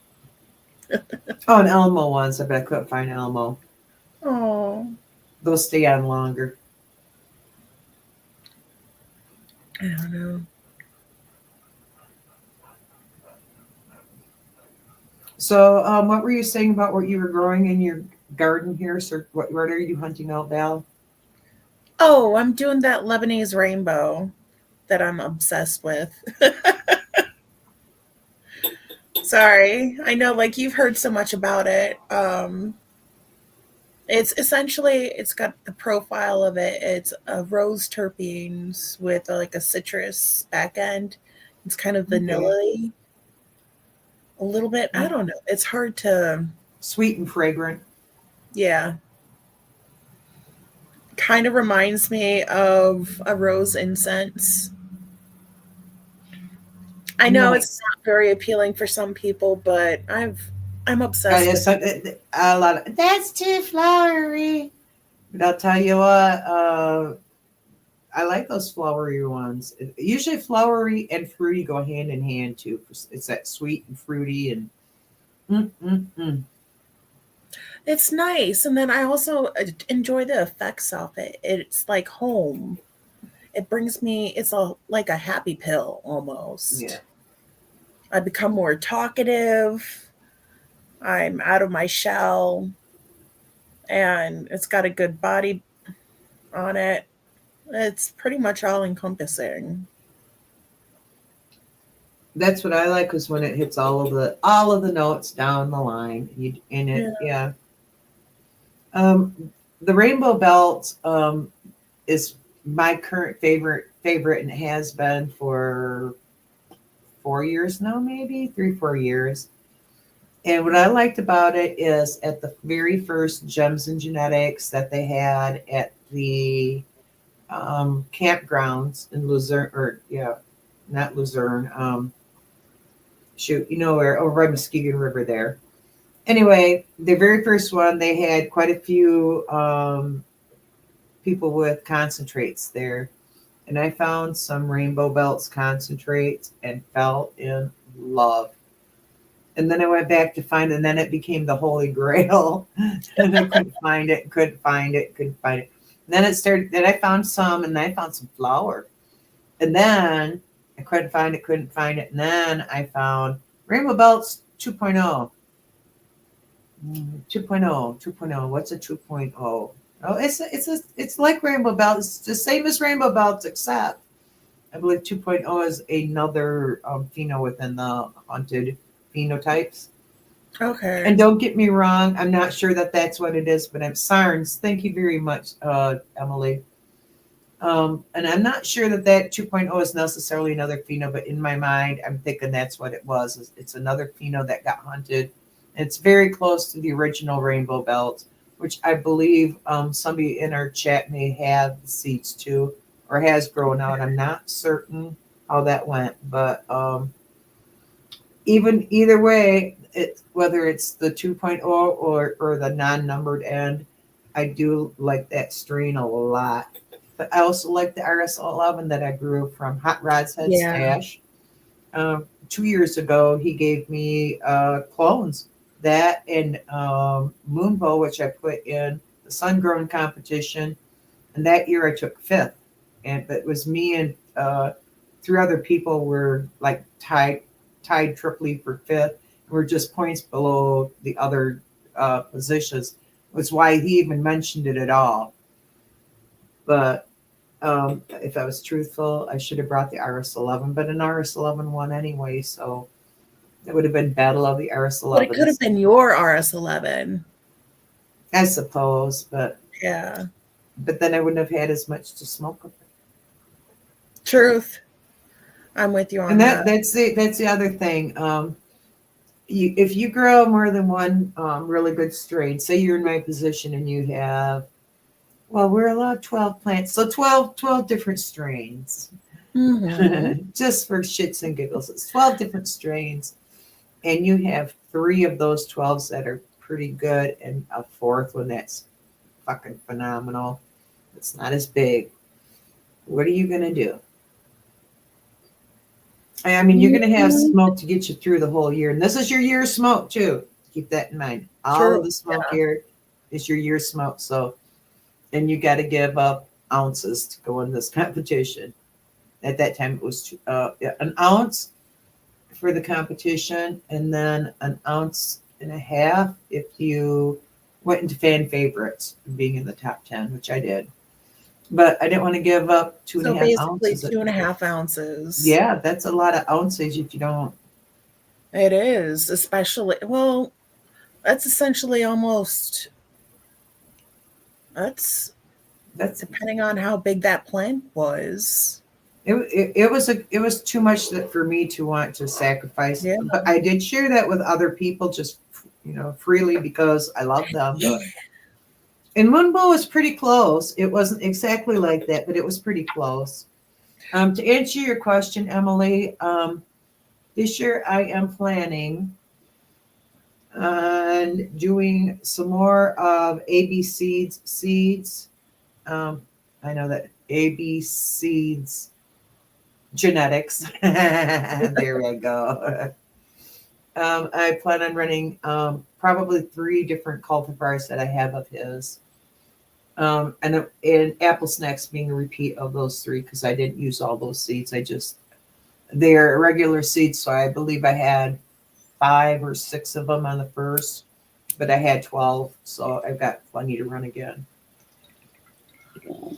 Oh, and Elmo ones. I bet I couldn't find Elmo. Oh, Those stay on longer. I don't know. So, what were you saying about what you were growing in your garden here? So, what are you hunting out, Val? Oh, I'm doing that Lebanese rainbow that I'm obsessed with. Sorry. I know like you've heard so much about it. It's essentially it's got the profile of it. It's a rose terpenes with like a citrus back end. It's kind of Okay. vanilla a little bit. I don't know. It's hard to Sweet and fragrant. yeah. Kind of reminds me of a rose incense. I know it's Nice. not very appealing for some people, but I'm obsessed with A lot of that's too flowery. But I'll tell you what, I like those flowery ones. Usually, flowery and fruity go hand in hand too. It's that sweet and fruity and mm, mm, mm. it's nice. And then I also enjoy the effects of it. It's like home. It brings me it's a like a happy pill Yeah. almost. I become more talkative. I'm out of my shell and it's got a good body on it. It's pretty much all encompassing. That's what I like is when it hits all of the notes down the line. Yeah. Yeah. The rainbow belt is my current favorite, and it has been for 4 years now, maybe 3 4 years. And what I liked about it is at the very first Gems and Genetics that they had at the campgrounds in Luzerne, or yeah, not Luzerne. Shoot, you know where, over by Muskegon River there. Anyway, the very first one, they had quite a few people with concentrates there. And I found some Rainbow Belts concentrates and fell in love. And then I went back to find it, and then it became the Holy Grail. And I couldn't find it, couldn't find it, couldn't find it. And then it started, then I found some, and then I found some flour. And then I couldn't find it, couldn't find it. And then I found Rainbow Belts 2.0. 2.0, 2.0. What's a 2.0? Oh, it's like Rainbow Belt. It's the same as Rainbow Belts, except I believe 2.0 is another pheno within the haunted phenotypes. Okay. And don't get me wrong, I'm not sure that that's what it is, but I'm Sarns. Thank you very much, Emily. And I'm not sure that that 2.0 is necessarily another pheno, but in my mind, I'm thinking that's what it was. It's another pheno that got hunted. It's very close to the original Rainbow Belt, which I believe somebody in our chat may have the seeds too, or has grown out. I'm not certain how that went, but even either way, whether it's the 2.0 or the non-numbered end, I do like that strain a lot. But I also like the RS11 that I grew from Hot Rod's Head Yeah. Stash. 2 years ago, he gave me clones, that and Moonbow, which I put in the sun grown competition. And that year I took fifth. And but it was me and three other people were like tied triply for fifth. We're just points below the other positions. Was why he even mentioned it at all. But if I was truthful, I should have brought the RS11, but an RS11 won anyway, so it would have been Battle of the But it could have RS11s, been your RS11. I suppose. Yeah. But then I wouldn't have had as much to smoke with it. Truth. I'm with you And on that. that's the other thing. if you grow more than one really good strain, say you're in my position and you have, well, we're allowed 12 plants, so 12 different strains. Mm-hmm. Just for shits and giggles, it's 12 different strains, and you have 3 of those 12s that are pretty good, and a 4th one that's fucking phenomenal. It's not as big. What are you gonna do? I mean, you're gonna have Mm-hmm. smoke to get you through the whole year, and this is your year's smoke too. Keep that in mind. All True. of the smoke here is your year's smoke. So, and you got to give up ounces to go in this competition. At that time, it was an ounce for the competition, and then an ounce and a half if you went into fan favorites, being in the top 10, which I did. But I didn't want to give up two and a So half basically, ounces. 2.5 ounces. Yeah, that's a lot of ounces if you don't. It is, especially, well, that's essentially almost, that's That's depending on how big that plant was. it was too much that for me to want to sacrifice. Yeah. But I did share that with other people, just freely because I love them. Yeah. And Moonbow was pretty close. It wasn't exactly like that, but it was pretty close. To answer your question, Emily, this year I am planning on doing some more of AB seeds. I know that AB seeds genetics. There we go. I plan on running probably 3 different cultivars that I have of his. And apple snacks being a repeat of those 3 because I didn't use all those seeds. They're regular seeds, so I believe I had 5 or 6 of them on the first, but I had 12, so I've got plenty to run again.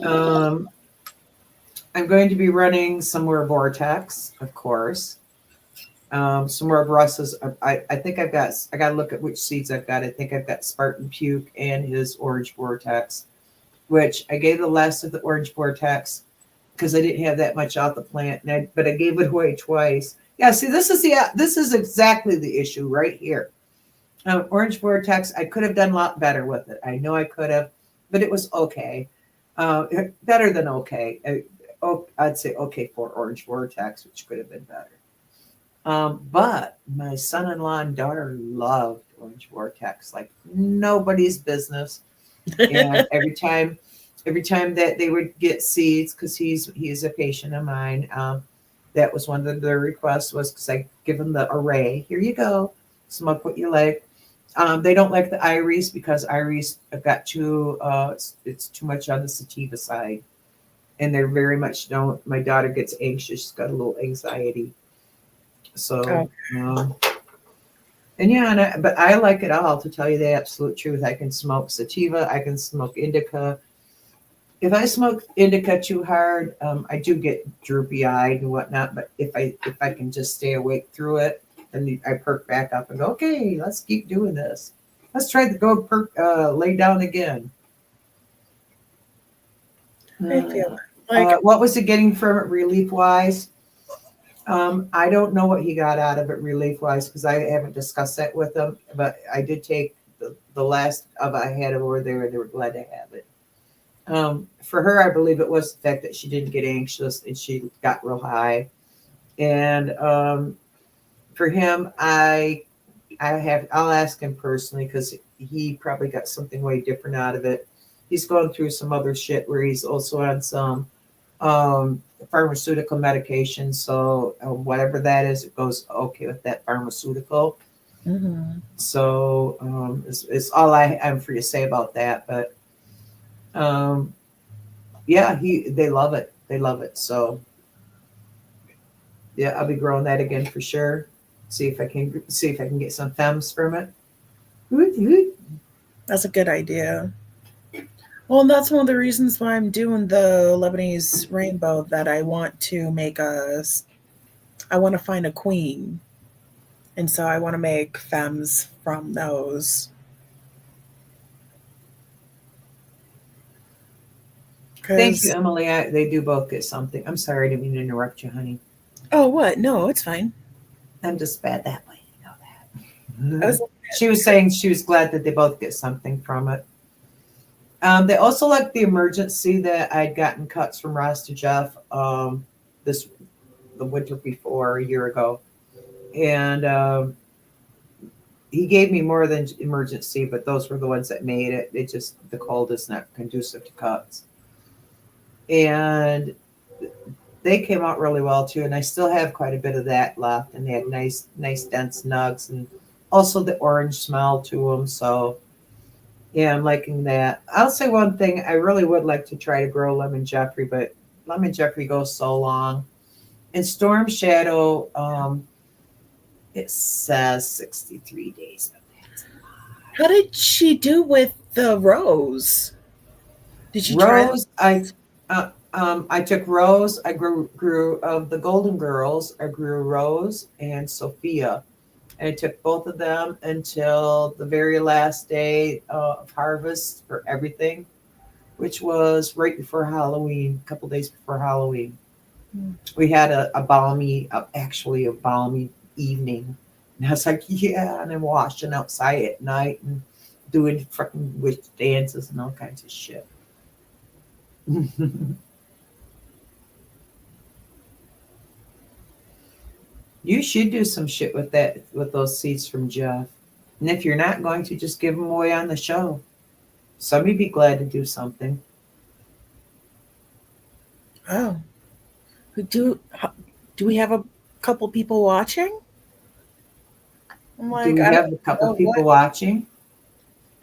I'm going to be running some more Vortex, of course. Some more Russ's. I think I got to look at which seeds I've got. I think I've got Spartan Puke and his Orange Vortex, which I gave the last of the Orange Vortex because I didn't have that much out the plant, but I gave it away twice. Yeah, see, this is exactly the issue right here. Orange Vortex, I could have done a lot better with it. I know I could have, but it was okay. Better than okay. I'd say okay for Orange Vortex, which could have been better. But my son-in-law and daughter loved Orange Vortex like nobody's business. And every time that they would get seeds, because he's a patient of mine, that was one of their requests was because I give them the array. Here you go, smoke what you like. They don't like the iris because iris have got it's too much on the sativa side, and they're very much don't. My daughter gets anxious; she's got a little anxiety. So, and yeah, but I like it all. To tell you the absolute truth, I can smoke sativa, I can smoke indica. If I smoke indica too hard, I do get droopy eyed and whatnot. But if I can just stay awake through it, then I perk back up and go, okay, let's keep doing this. Let's try to lay down again. I feel like What was he getting from it relief wise? I don't know what he got out of it relief wise because I haven't discussed that with him. But I did take the last of I had over there, and they were glad to have it. For her, I believe it was the fact that she didn't get anxious and she got real high. And for him, I'll ask him personally because he probably got something way different out of it. He's going through some other shit where he's also on some pharmaceutical medication. So whatever that is, it goes okay with that pharmaceutical. mm-hmm. So it's all I'm free to say about that. But yeah, they love it. They love it. So yeah, I'll be growing that again for sure. See if I can get some femmes from it. That's a good idea. Well, and that's one of the reasons why I'm doing the Lebanese rainbow, that I want to I want to find a queen. And so I want to make femmes from those. Thank you, 'Cause, Emily. They do both get something. I'm sorry, I didn't mean to interrupt you, honey. oh, what? No, it's fine. I'm just bad that way. You know that. I was She was saying she was glad that they both get something from it. They also liked the emergency that I'd gotten cuts from Ross to Jeff this the winter before a year ago, and he gave me more than emergency, but those were the ones that made it. It just the cold is not conducive to cuts, and they came out really well too. And I still have quite a bit of that left, and they had nice dense nugs, and also the orange smell to them. So yeah, I'm liking that. I'll say one thing: I really would like to try to grow lemon Jeffrey, but lemon Jeffrey goes so long. And Storm Shadow, it says 63 days. how did she do with the rose? Did you try Rose, I took Rose. I grew of the Golden Girls. I grew Rose and Sophia, and I took both of them until the very last day of harvest for everything, which was right before Halloween, a couple days before Halloween. Hmm. We had a balmy, actually a balmy evening, and I was like, yeah, and I'm washing outside at night and doing freaking witch dances and all kinds of shit. You should do some shit with that, with those seeds from Jeff. And if you're not going to, just give them away on the show. Somebody be glad to do something. Oh, do we have a couple people watching? I'm Do like, we I don't have a couple know what. people watching?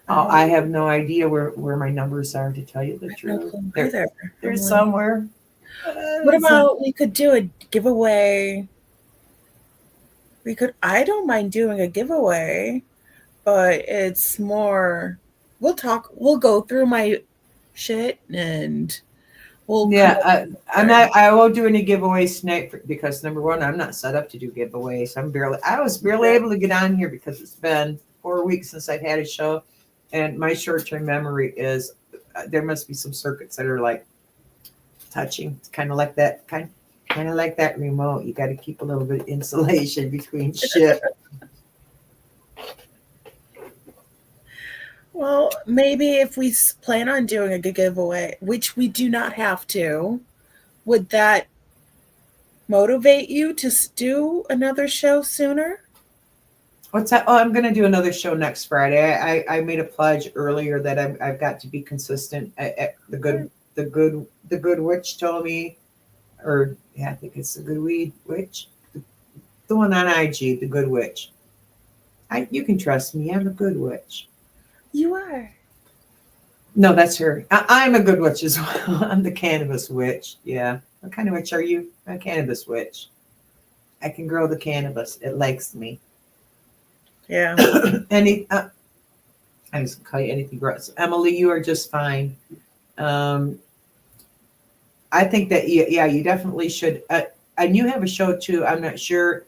I Oh, don't I have no idea where my numbers are, to tell you the have no truth. clue They're, either. they're I'm like, somewhere. what about we could do a giveaway? We could. I don't mind doing a giveaway, but it's more. We'll talk. We'll go through my shit and we'll come Yeah, up I'm there. not. I won't do any giveaways tonight because number one, I'm not set up to do giveaways. I was barely able to get on here because it's been 4 weeks since I've had a show, and my short-term memory is there must be some circuits that are like touching. It's kind of like that kind of like that remote. You got to keep a little bit of insulation between shit. Well, maybe if we plan on doing a giveaway, which we do not have to, would that motivate you to do another show sooner? What's that? Oh, I'm going to do another show next Friday. I made a pledge earlier that I've got to be consistent. The good witch told me, or yeah, I think it's the good weed witch, the one on IG, the good witch. You can trust me. I'm a good witch. You are. No, that's her. I'm a good witch as well. I'm the cannabis witch. Yeah. What kind of witch are you? A cannabis witch. I can grow the cannabis. It likes me. Yeah. Any, I was gonna call you anything gross. Emily, you are just fine. Um, I think that yeah, you definitely should. And you have a show too. I'm not sure.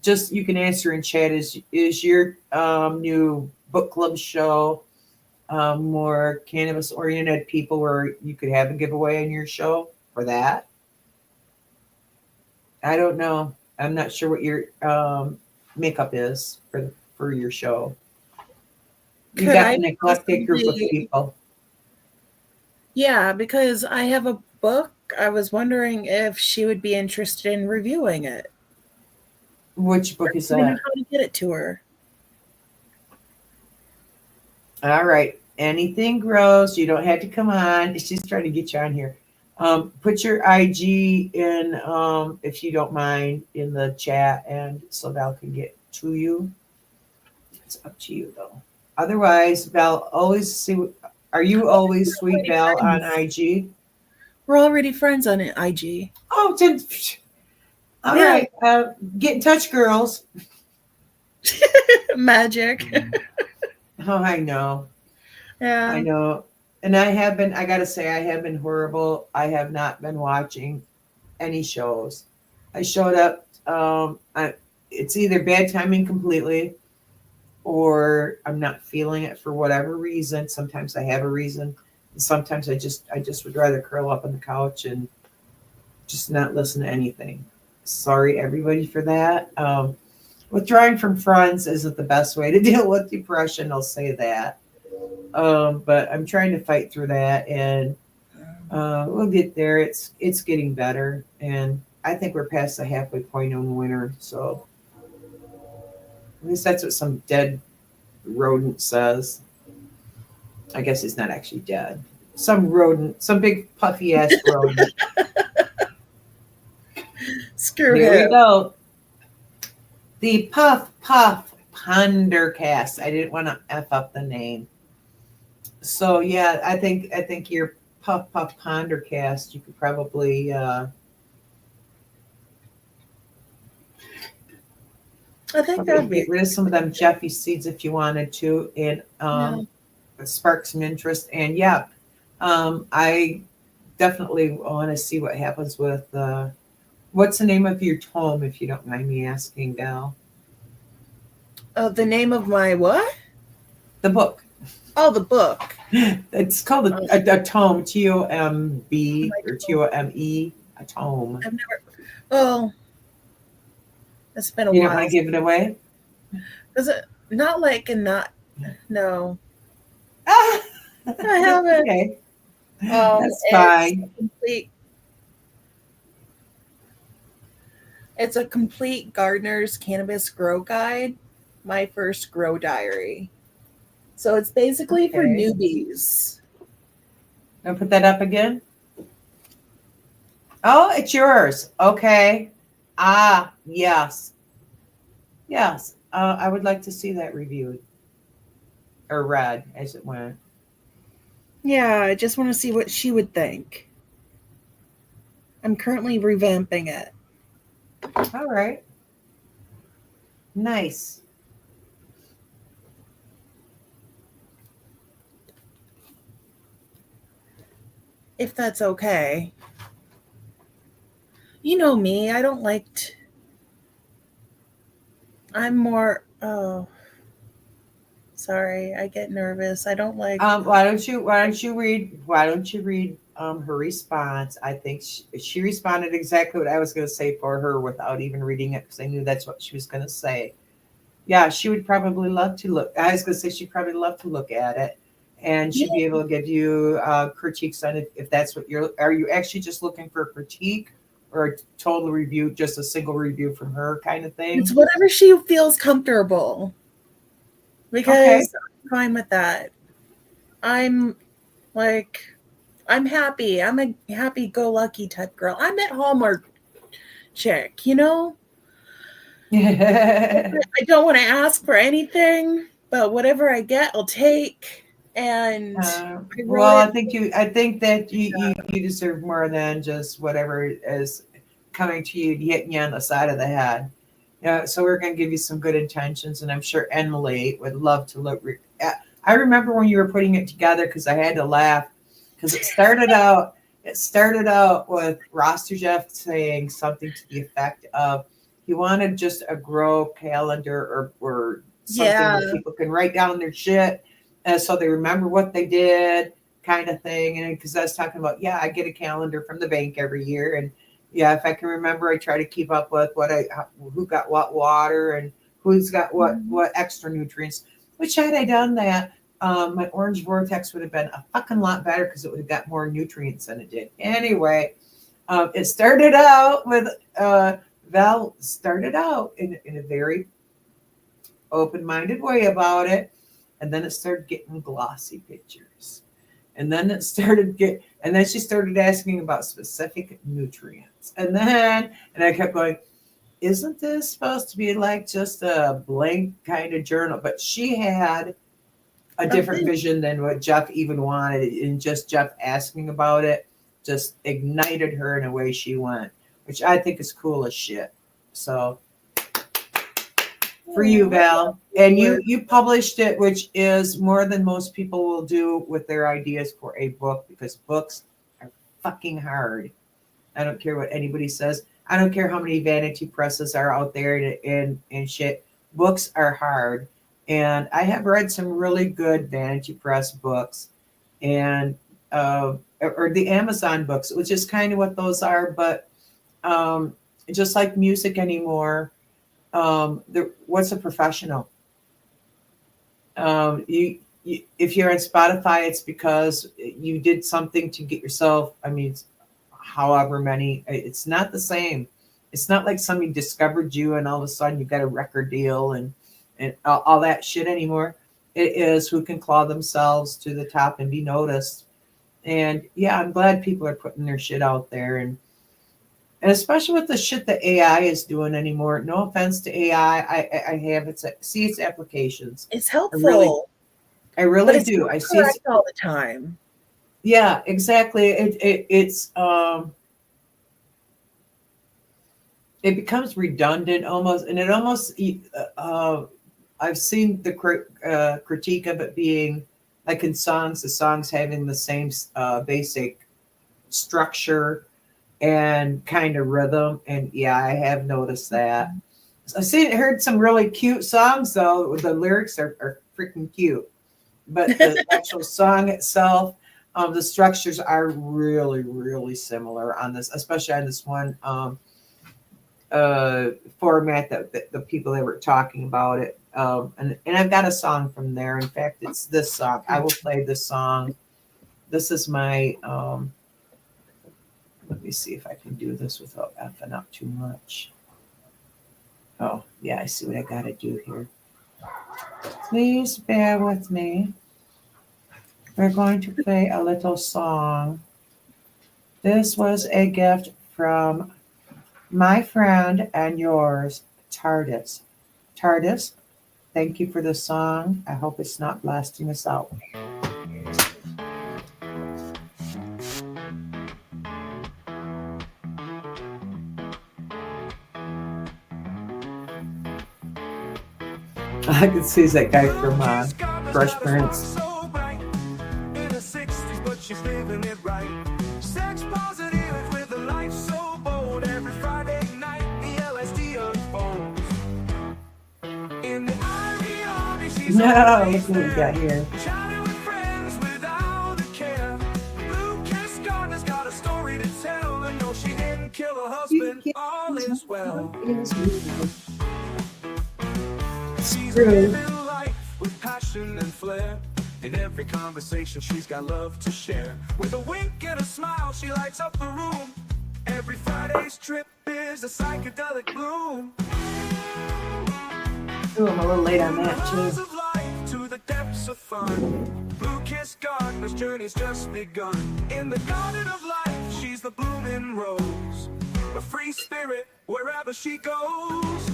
Just you can answer in chat. Is your new book club show more cannabis oriented people where you could have a giveaway on your show for that? I don't know. I'm not sure what your makeup is for your show. You Could got I an eclectic group of possibly? people. Yeah, because I have a book. I was wondering if she would be interested in reviewing it. Which book is I don't know that? how to get it to her. All right. Anything grows. You don't have to come on. She's trying to get you on here. Put your IG in, if you don't mind, in the chat, and so Val can get to you. It's up to you though. Otherwise, Val, always see. Are you always We're Sweet already Val on friends. IG? We're already friends on IG. Oh, all Yeah, right. Get in touch, girls. magic. Oh, I know. I Yeah. know. And I have been, I got to say, I have been horrible. I have not been watching any shows. I showed up. It's either bad timing completely or I'm not feeling it for whatever reason. Sometimes I have a reason. And sometimes I just would rather curl up on the couch and just not listen to anything. Sorry, everybody, for that. withdrawing from friends isn't the best way to deal with depression. I'll say that. But I'm trying to fight through that, and we'll get there. It's getting better, and I think we're past the halfway point on winter. So at least that's what some dead rodent says. I guess he's not actually dead. Some rodent, some big puffy ass rodent. Screw Here we him. go. The Puff Puff Pondercast. I didn't want to f up the name. So yeah, I think your Puff Puff Pondercast. You could probably I think that'd be get rid of some of them Jeffy seeds if you wanted to, and yeah. spark some interest. And yeah, I definitely want to see what happens with. What's the name of your tome, if you don't mind me asking, Gal? The name of my what? The book. Oh, the book. It's called a tome, TOMB Like, or TOME, a tome. I've never. Oh, it's been a You don't want while. to give it away? Is it not like and not? No, Ah, I haven't. okay, that's It's fine. complete. It's a complete gardener's cannabis grow guide. My first grow diary. So it's basically for Okay. newbies. I'll put that up again. Oh, it's yours. Okay. Ah, yes. Yes. I would like to see that reviewed or read as it went. Yeah, I just want to see what she would think. I'm currently revamping it. All right. Nice. If that's okay. You know me, I don't like I'm more sorry, I get nervous. I don't like Why don't you read her response? I think she responded exactly what I was going to say for her without even reading it because I knew that's what she was going to say. Yeah, she would probably love to look. I was going to say she'd probably love to look at it, and she'd be able to give you critiques on it if that's what you're. Are you actually just looking for a critique or a total review, just a single review from her kind of thing? it's whatever she feels comfortable. Because Okay. I'm fine with that. I'm like I'm happy. I'm a happy go lucky type girl. I'm at Hallmark chick, you know? Yeah. I don't want to ask for anything, but whatever I get, I'll take. And I Well, wrote I think that you deserve more than just whatever is coming to you, hitting you on the side of the head. Yeah, so we're going to give you some good intentions, and I'm sure Emily would love to look. I remember when you were putting it together because I had to laugh because it started out. It started out with Roster Jeff saying something to the effect of he wanted just a grow calendar or something yeah. where people can write down their shit, so they remember what they did, kind of thing. And because I was talking about, yeah, I get a calendar from the bank every year, and yeah, if I can remember, I try to keep up with who got what water and who's got what extra nutrients. Which had I done that, my orange vortex would have been a fucking lot better because it would have got more nutrients than it did. Anyway, it started out with Val started out in a very open-minded way about it, and then it started getting glossy pictures. And then and then she started asking about specific nutrients. And I kept going, isn't this supposed to be like just a blank kind of journal? But she had a different vision than what Jeff even wanted. And just Jeff asking about it just ignited her in a way she went, which I think is cool as shit. So for you, Val. And you published it, which is more than most people will do with their ideas for a book because books are fucking hard. I don't care what anybody says. I don't care how many vanity presses are out there and shit. Books are hard. And I have read some really good vanity press books and or the Amazon books, which is kind of what those are, but just like music anymore. what's a professional? If you're on Spotify, it's because you did something to get yourself. I mean, however many. It's not the same. It's not like somebody discovered you and all of a sudden you got a record deal and all that shit anymore. It is who can claw themselves to the top and be noticed. And yeah, I'm glad people are putting their shit out there and especially with the shit that AI is doing anymore. No offense to AI, I have see its applications. It's I really, helpful, I but really it's do. not I see it's correct all the time. yeah, exactly. It becomes redundant almost, and it almost I've seen the critique of it being like in songs, the songs having the same basic structure and kind of rhythm. And yeah, I have noticed that. Heard some really cute songs though. The lyrics are freaking cute, but the actual song itself, the structures are really, really similar on this, especially on this one format that the people that were talking about it. And I've got a song from there. In fact, it's this song. I will play this song. This is my let me see if I can do this without effing up too much. Oh, yeah, I see what I gotta do here. Please bear with me. We're going to play a little song. This was a gift from my friend and yours, TARDIS. TARDIS, thank you for the song. I hope it's not blasting us out. I can see that guy from Fresh Prince. No, look what we got here. All is well. True. With passion and flair. In every conversation, she's got love to share. With a wink and a smile, she lights up the room. Every Friday's trip is a psychedelic bloom. Ooh, I'm a little late on that Miles too. of life to the depths of fun. Blue Kiss Gardener's journey's just begun. In the garden of life, she's the blooming rose. A free spirit wherever she goes.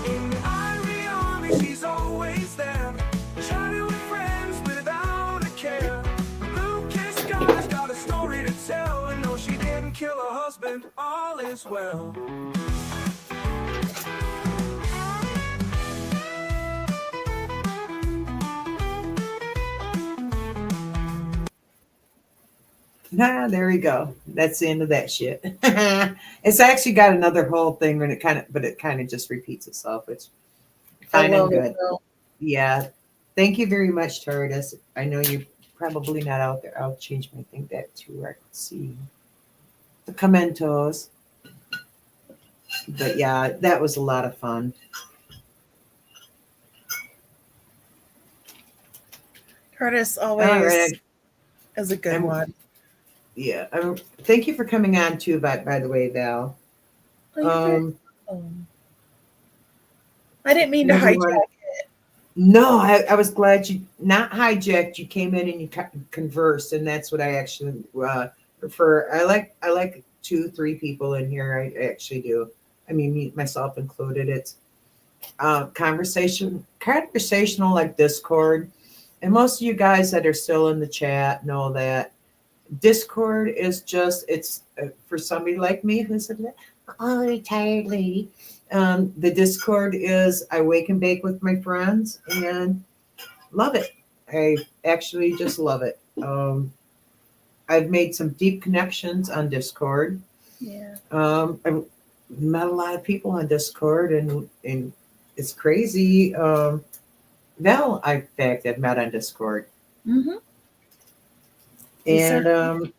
In the Irie Army, she's always there. Chatting with friends without a care. The Blue Kiss Gardener's got a story to tell. And no, she didn't kill her husband, all is well. Ah, there we go. That's the end of that shit. It's actually got another whole thing when it kind of just repeats itself, which I fine and love it good. though. Yeah. Thank you very much, Tardis. I know you're probably not out there. I'll change my thing back to where I can see the commentos. But yeah, that was a lot of fun. Curtis All always right. is a good I'm, one. yeah. Thank you for coming on too, by the way, Val. Oh, you're very Um, welcome. I didn't mean to Maybe hijack. one. No, I was glad you not hijacked. You came in and you conversed, and that's what I actually prefer. I like 2, 3 people in here. I actually do. I mean, me, myself included. It's conversational like Discord, and most of you guys that are still in the chat know that Discord is just it's for somebody like me who's a retired lady. The Discord is I wake and bake with my friends and love it. I actually just love it. I've made some deep connections on Discord. Yeah. I've met a lot of people on Discord, and it's crazy. Now, in fact, I've met on Discord, Mm-hmm. and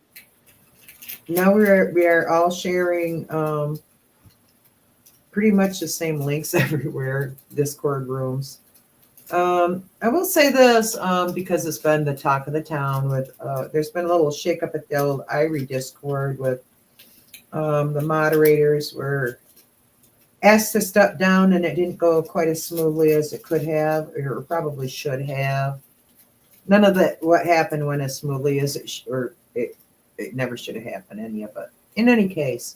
now we are all sharing pretty much the same links everywhere, Discord rooms. I will say this because it's been the talk of the town. With there's been a little shakeup at the old Irie Discord with the moderators were asked to step down, and it didn't go quite as smoothly as it could have, or probably should have. None of that what happened went as smoothly as it never should have happened. Any of it. In any case,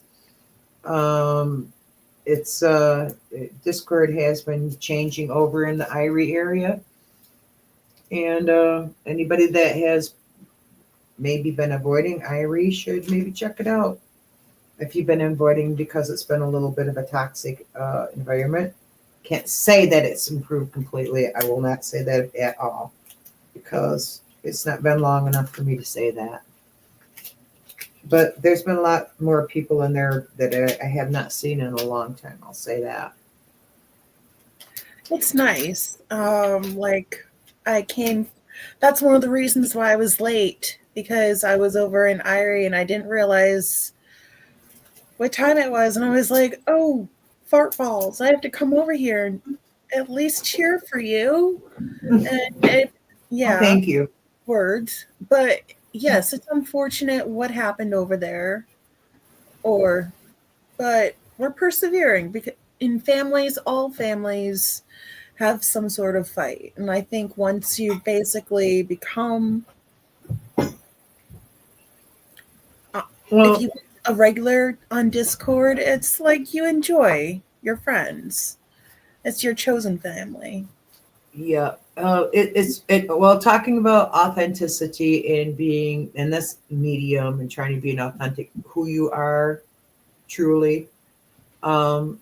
it's Discord has been changing over in the Irie area, and anybody that has maybe been avoiding Irie should maybe check it out. If you've been avoiding because it's been a little bit of a toxic environment, can't say that it's improved completely. I will not say that at all because it's not been long enough for me to say that. But there's been a lot more people in there that I have not seen in a long time. I'll say that. It's nice. Like I came. That's one of the reasons why I was late because I was over in Irie and I didn't realize what time it was, and I was like, "Oh, fart balls! I have to come over here and at least cheer for you." And it, Oh, yeah, thank you. words, but yes, it's unfortunate what happened over there. But we're persevering because in families, all families have some sort of fight, and I think once you basically become, if Well, you a regular on Discord, it's like you enjoy your friends. It's your chosen family. yeah. Well, talking about authenticity and being in this medium and trying to be an authentic who you are truly. Um,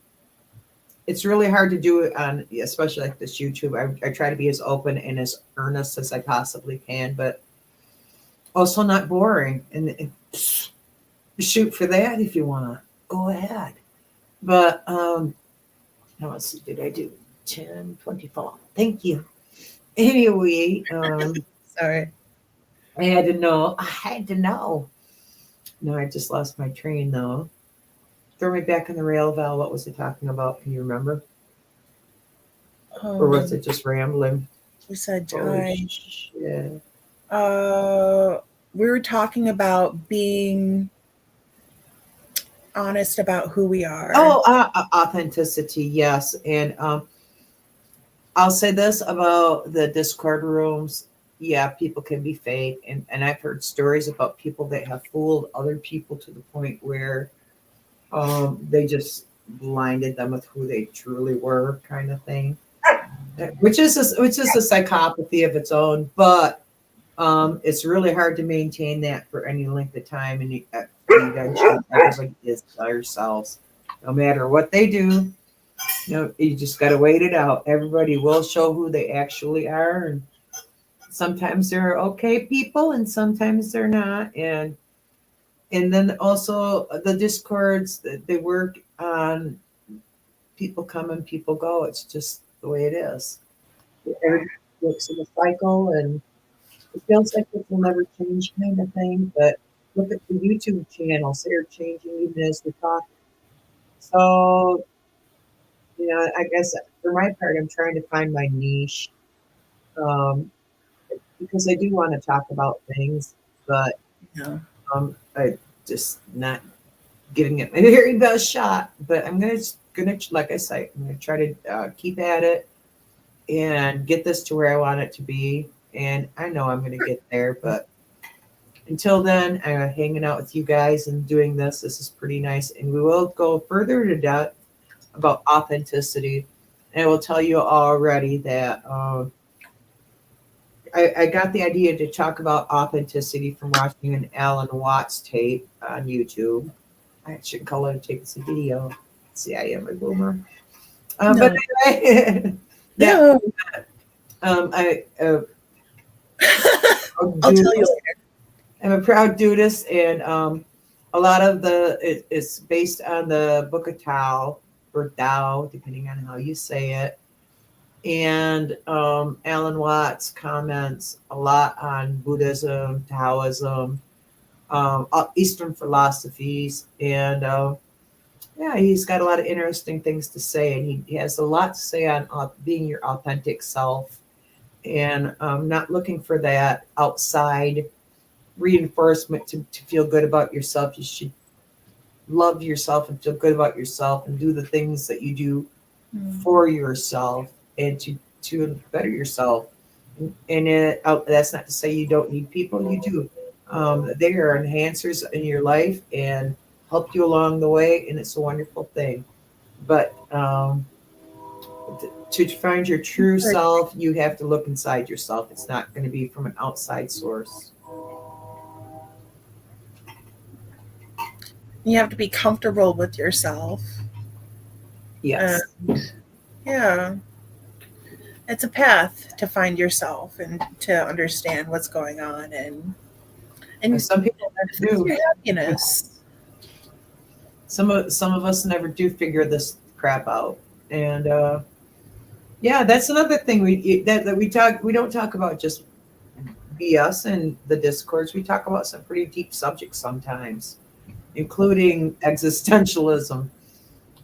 it's really hard to do it on, especially like this YouTube. I try to be as open and as earnest as I possibly can, but also not boring. And shoot for that if you want. Go ahead. But how much did I do? 10:24. Thank you. Anyway, Sorry. I had to know. I had to know. No, I just lost my train though. Throw me back in the rail, Val. What was he talking about? Can you remember? Or was it just rambling? You said Oh, time. shit. We were talking about being honest about who we are. Oh, authenticity, yes. And I'll say this about the Discord rooms. Yeah, people can be fake. And I've heard stories about people that have fooled other people to the point where they just blinded them with who they truly were, kind of thing. Which is a psychopathy of its own, but it's really hard to maintain that for any length of time, and eventually everybody is by ourselves. No matter what they do, you just got to wait it out. Everybody will show who they actually are, and sometimes they're okay people, and sometimes they're not. And then also the discords, they work on people come and people go. It's just the way it is. Everybody works in a cycle, and it feels like it will never change, kind of thing. But look at the YouTube channels; they're changing even as we talk. So, I guess for my part, I'm trying to find my niche, um, because I do want to talk about things, but Yeah. I just not giving it my very best shot. But I'm gonna like I say, I'm gonna try to keep at it and get this to where I want it to be. And I know I'm gonna get there, but until then, hanging out with you guys and doing this is pretty nice. And we will go further into depth about authenticity. And I will tell you already that I got the idea to talk about authenticity from watching an Alan Watts tape on YouTube. I should call it a tape. It's a video. See, I am a boomer. But No. anyway, that No. I I'll tell you later. I'm a proud Dudist, and a lot of it's based on the Book of Tao or Tao, depending on how you say it. And Alan Watts comments a lot on Buddhism, Taoism, Eastern philosophies, and Yeah, he's got a lot of interesting things to say, and he has a lot to say on being your authentic self and not looking for that outside reinforcement to feel good about yourself. You should love yourself and feel good about yourself and do the things that you do Mm. for yourself and to better yourself. And that's not to say you don't need people. You do. They are enhancers in your life and help you along the way, and it's a wonderful thing. But to find your true But self, you have to look inside yourself. It's not going to be from an outside source. you have to be comfortable with yourself. And Yes. yeah, it's a path to find yourself and to understand what's going on And and some people never manifest do. your happiness. Some of us never do figure this crap out. And yeah, that's another thing that we talk. We don't talk about just BS and the discords. We talk about some pretty deep subjects sometimes, including existentialism,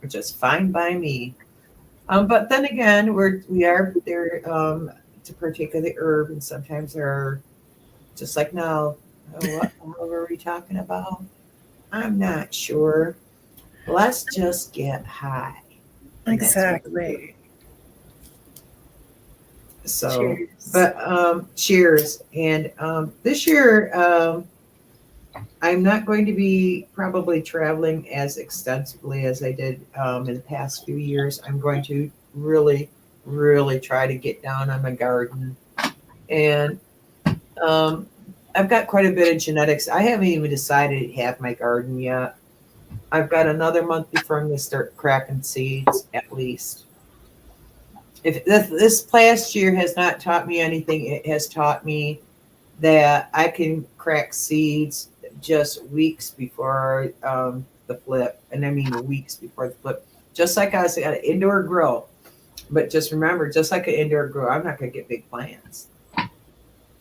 which is fine by me. But then again, we are there to partake of the herb, and sometimes there are just like now. What were we talking about? I'm not sure. Let's just get high, and that's what we do. Exactly. So, Cheers. but cheers. And this year, I'm not going to be probably traveling as extensively as I did in the past few years. I'm going to really, really try to get down on my garden. And um, I've got quite a bit of genetics. I haven't even decided to have my garden yet. I've got another month before I'm going to start cracking seeds at least. If this past year has not taught me anything, it has taught me that I can crack seeds just weeks before the flip, and I mean weeks before the flip. Just like I was at an indoor grow, but just remember, just like an indoor grow, I'm not going to get big plants.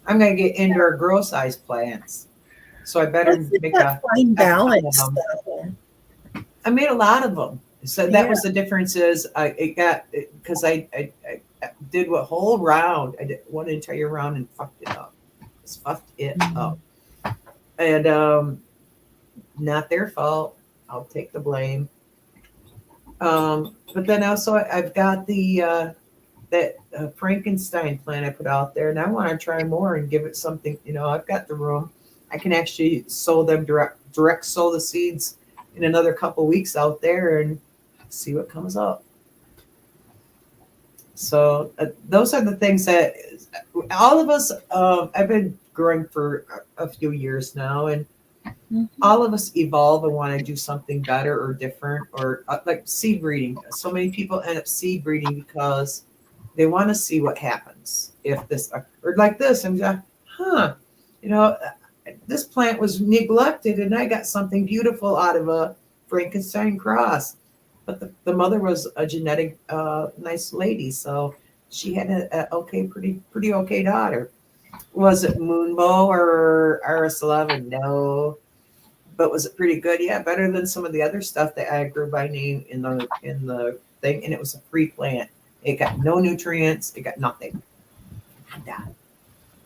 I'm going to get indoor grow size plants. So I Well, better it's like make that fine a couple of balance, them. though. I made a lot of them. So that Yeah. was the difference. Is it got because I did a whole round. I did one entire round and fucked it up. Just fucked it Mm. up, and not their fault. I'll take the blame. But then also I've got the that Frankenstein plant I put out there, and I want to try more and give it something. I've got the room. I can actually sow them direct sow the seeds in another couple weeks out there and see what comes up. So those are the things that all of us. I've been growing for a few years now, and Mhm. all of us evolve and want to do something better or different, or like seed breeding. So many people end up seed breeding because they want to see what happens if this or like this. I'm like, huh, you know, this plant was neglected, and I got something beautiful out of a Frankenstein cross. But the mother was a genetic nice lady, so she had a okay, pretty okay daughter. Was it Moonbow or RS11? No, but was it pretty good? Yeah, better than some of the other stuff that I grew by name in the thing, and it was a free plant. It got no nutrients. It got nothing.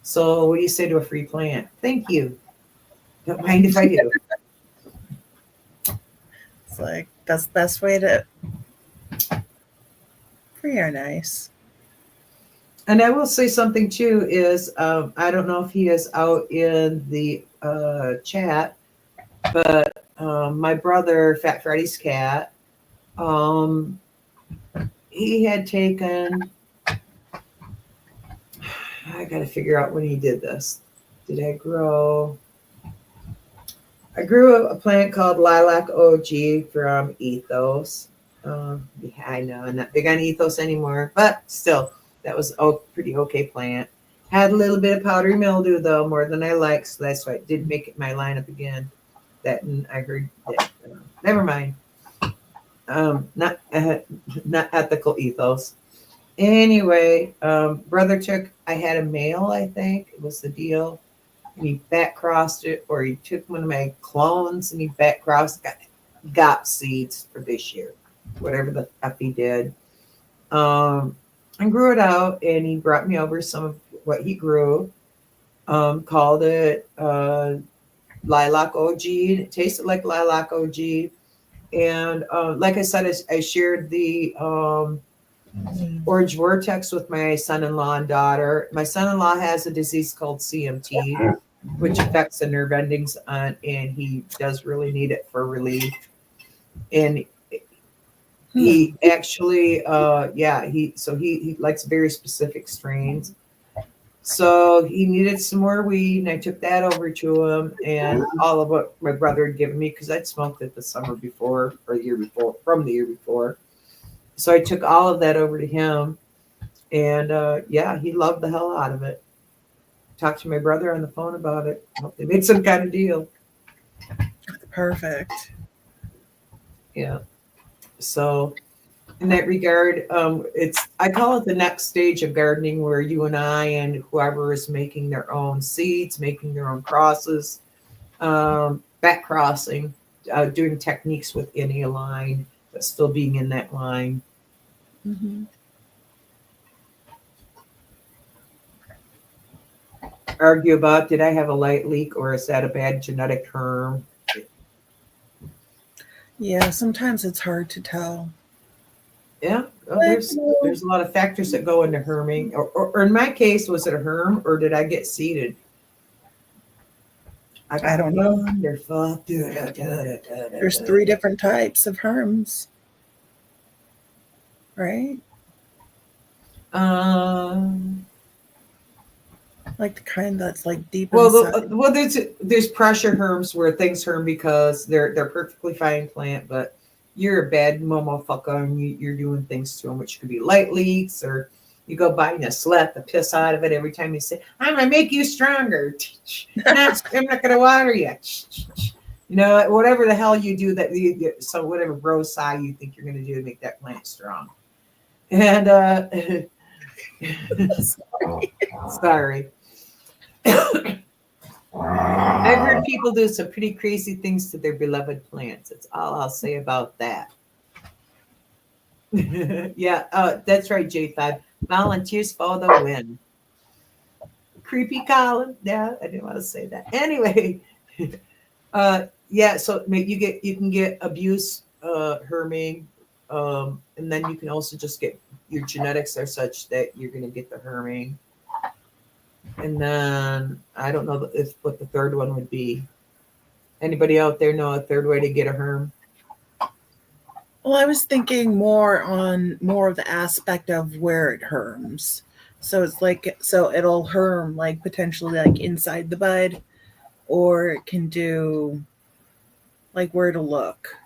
So, what do you say to a free plant? Thank you. Don't mind if I do. It's like that's the best way to. Pretty nice. And I will say something too is I don't know if he is out in the chat, but my brother, Fat Freddy's cat, um, he had taken. I got to figure out when he did this. Did I grow? I grew a plant called Lilac OG from Ethos. Yeah, I know I'm not big on Ethos anymore, but still, that was a pretty okay plant. Had a little bit of powdery mildew though, more than I like, so that's why it did make it my lineup again. That and I heard that. Never mind. Not ethical ethos. Anyway, brother took. I had a male, I think it was the deal, and he back crossed it, or he took one of my clones and he back crossed. got seeds for this year, whatever the F he did. And grew it out, and he brought me over some of what he grew. Called it Lilac OG. It tasted like Lilac OG. And like I said, I shared the Orange Vortex with my son-in-law and daughter. My son-in-law has a disease called CMT, which affects the nerve endings, and he does really need it for relief. And he actually, he likes very specific strains. So he needed some more weed, and I took that over to him, and all of what my brother had given me, because I'd smoked it the summer before, or the year before, from the year before. So I took all of that over to him, and he loved the hell out of it. Talked to my brother on the phone about it. Hope they made some kind of deal. Perfect. Yeah. So in that regard, I call it the next stage of gardening, where you and I and whoever is making their own seeds, making their own crosses, back crossing, doing techniques within a line, but still being in that line. Mm-hmm. Argue about, did I have a light leak, or is that a bad genetic term? Yeah, sometimes it's hard to tell. Yeah, there's a lot of factors that go into herming. Or in my case, was it a herm, or did I get seeded? I don't know. Wonderful. There's 3 different types of herms, right? Like the kind that's like deep inside. Well, there's pressure herms where things herm because they're perfectly fine plant, but you're a bad motherfucker and you're doing things to them, which could be light leaks, or you go by and you slap the piss out of it every time you say, "I'm gonna make you stronger." I'm not gonna water you. You know, whatever the hell you do so whatever gross sigh you think you're gonna do to make that plant strong. And sorry. I've heard people do some pretty crazy things to their beloved plants. That's all I'll say about that. Yeah, that's right, J5. Volunteers for the win. Creepy Colin. Yeah, I didn't want to say that. Anyway, so you can get abuse herming, and then you can also just get, your genetics are such that you're going to get the herming. And then I don't know what the third one would be. Anybody out there know a third way to get a herm? Well, I was thinking more of the aspect of where it herms. So it's like, so it'll herm like potentially like inside the bud, or it can do like where to look,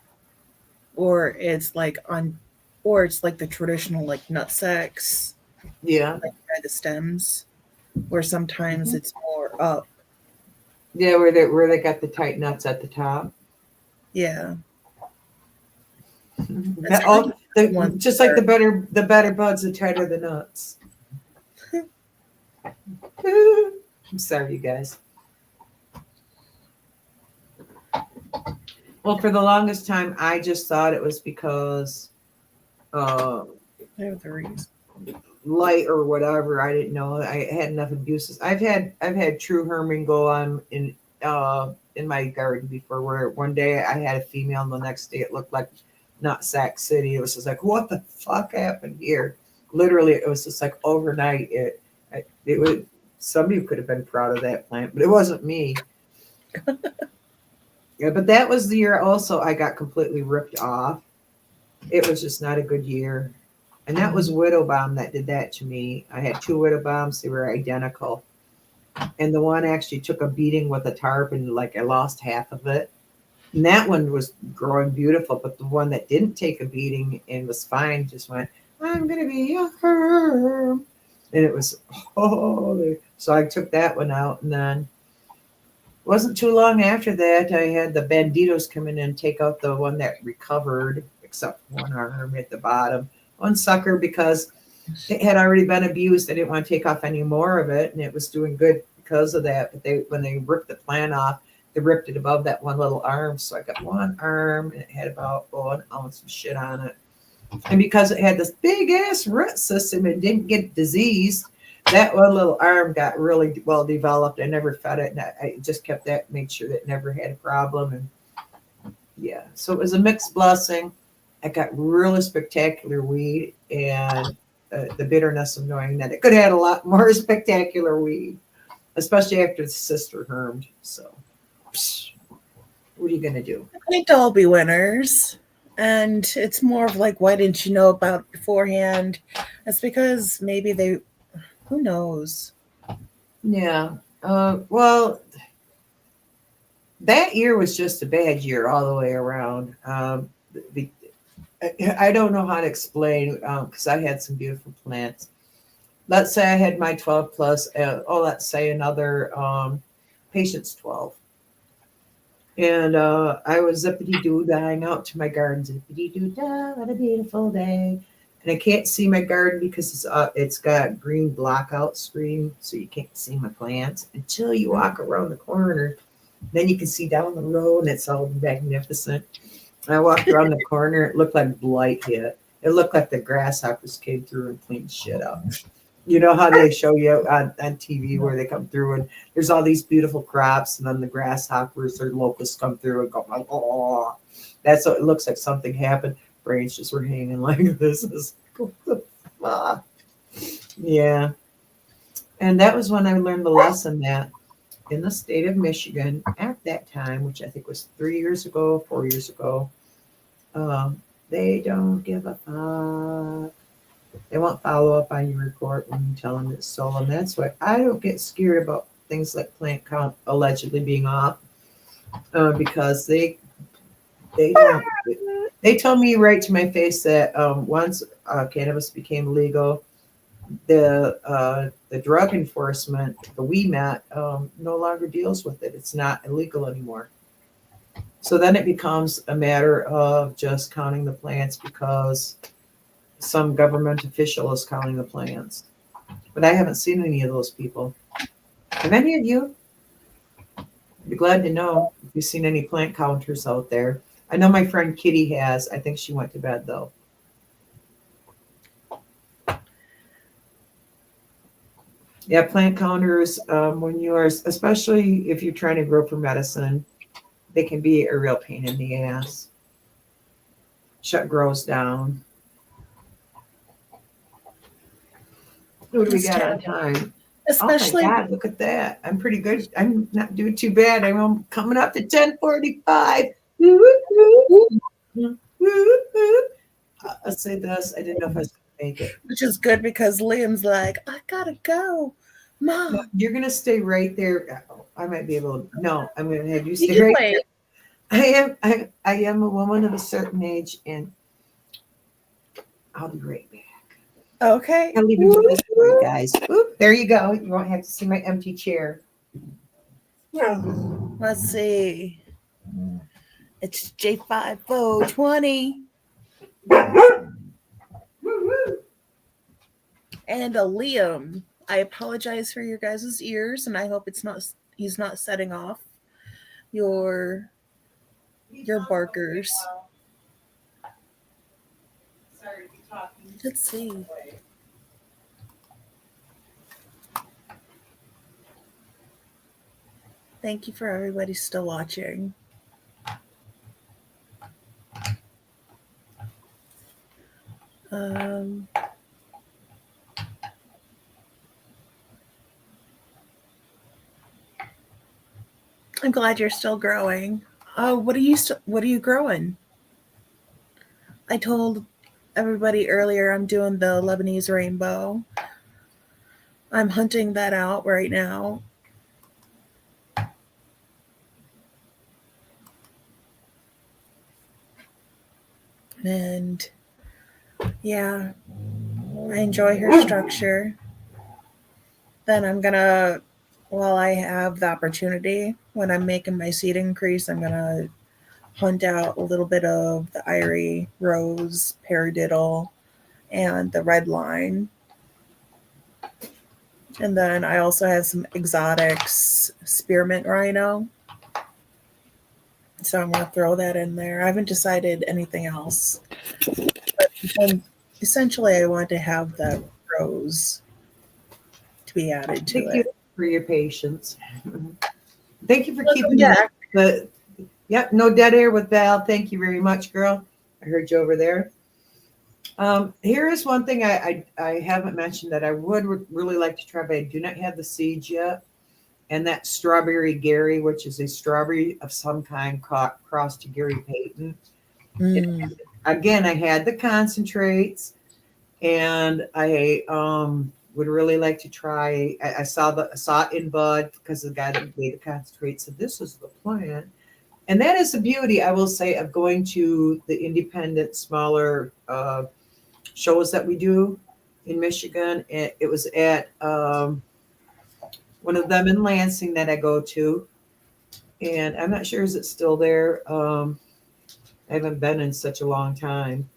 or it's like the traditional like nut sacks. Yeah. Like by the stems, where sometimes it's more up. Yeah, where they got the tight nuts at the top. Yeah. Just like the better buds, the tighter the nuts. I'm sorry, you guys. Well, for the longest time, I just thought it was because light or whatever. I didn't know. I had enough abuses. I've had true herming go on in my garden before, where one day I had a female, and the next day it looked like not Sac City. It was just like, what the fuck happened here? Literally, it was just like overnight. It was, somebody could have been proud of that plant, but it wasn't me. Yeah, but that was the year also I got completely ripped off. It was just not a good year. And that was Widow Bomb that did that to me. I had 2 Widow Bombs. They were identical. And the one actually took a beating with a tarp, and like I lost half of it. And that one was growing beautiful, but the one that didn't take a beating and was fine just went, "I'm going to be a herm." And it was, so I took that one out. And then it wasn't too long after that, I had the banditos come in and take out the one that recovered, except one arm at the bottom. One sucker, because it had already been abused. I didn't want to take off any more of it, and it was doing good because of that. But when they ripped the plant off, they ripped it above that one little arm. So I got one arm and it had about an ounce of shit on it. And because it had this big ass root system and didn't get diseased, that one little arm got really well developed. I never fed it, and I just kept that, made sure that it never had a problem. And yeah, so it was a mixed blessing. I got really spectacular weed, and the bitterness of knowing that it could have had a lot more spectacular weed, especially after the sister hermed. So, what are you gonna do? I think they'll all be winners. And it's more of like, why didn't you know about it beforehand? It's because maybe they, who knows? Yeah. Well, that year was just a bad year all the way around. I don't know how to explain because I had some beautiful plants. Let's say I had my 12 plus, let's say another patient's 12. And I was zippity-doo dying out to my garden, zippity-doo-dah, what a beautiful day. And I can't see my garden because it's got green blockout screen, so you can't see my plants until you walk around the corner. Then you can see down the road, and it's all magnificent. I walked around the corner. It looked like blight hit. It looked like the grasshoppers came through and cleaned shit up. You know how they show you on TV where they come through and there's all these beautiful crops, and then the grasshoppers or locusts come through and go, oh, that's what it looks like. Something happened. Branches were hanging like this. Yeah. And that was when I learned the lesson that in the state of Michigan at that time, which I think was 4 years ago, they don't give a fuck. They won't follow up on your report when you tell them it's stolen. That's why I don't get scared about things like plant count allegedly being off because they don't. They told me right to my face that once cannabis became legal, the drug enforcement, the WEMAT, no longer deals with it. It's not illegal anymore. So then it becomes a matter of just counting the plants because some government official is counting the plants. But I haven't seen any of those people. Have any of you? I'd be glad to know if you've seen any plant counters out there. I know my friend Kitty has. I think she went to bed though. Yeah, plant counters, when you are, especially if you're trying to grow for medicine, they can be a real pain in the ass. Shut grows down. What do we got on time? Especially, oh my God, look at that. I'm pretty good. I'm not doing too bad. I'm coming up to 10:45. I'll say this. I didn't know if I was going to make it. which is good because Liam's like, I gotta go, Mom. No, you're going to stay right there. I might be able to. No, I'm going to have you You stay can right wait. there. I am a woman of a certain age, and I'll be right back. Okay. I'll even do this for you guys. Oop, there you go. You won't have to see my empty chair. Let's see. It's J5020 and a Liam. I apologize for your guys' ears, and I hope he's not setting off your barkers. Sorry to be talking. Let's see. Thank you for everybody still watching. I'm glad you're still growing. What are you growing? I told everybody earlier I'm doing the Lebanese rainbow. I'm hunting that out right now. And yeah, I enjoy her structure. Then I'm gonna, while I have the opportunity, when I'm making my seed increase, I'm gonna hunt out a little bit of the irie, rose, paradiddle, and the red line. And then I also have some exotics, spearmint rhino. So I'm going to throw that in there. I haven't decided anything else. But essentially, I want to have the rose to be added to Thank you it. for your patience. Thank you for Welcome keeping back. the yep, no dead air with Val. Thank you very much, girl. I heard you over there. Here is one thing I haven't mentioned that I would really like to try, but I do not have the seeds yet. And that's strawberry Gary, which is a strawberry of some kind crossed to Gary Payton. Mm. Again, I had the concentrates, and I would really like to try. I saw it in bud because the guy that made the concentrate said this is the plant, and that is the beauty, I will say, of going to the independent, smaller shows that we do in Michigan. It was at one of them in Lansing that I go to, and I'm not sure is it still there. I haven't been in such a long time,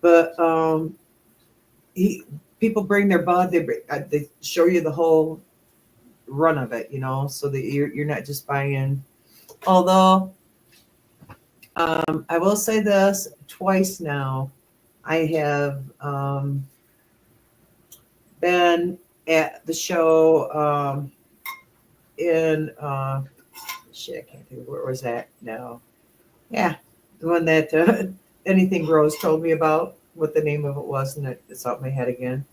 but he people bring their bud. They show you the whole run of it, so that you're not just buying. Although I will say this twice now, I have been at the show in shit. I can't think where was that now. Yeah, the one that Anything Grows told me about. What the name of it was, and it's out my head again.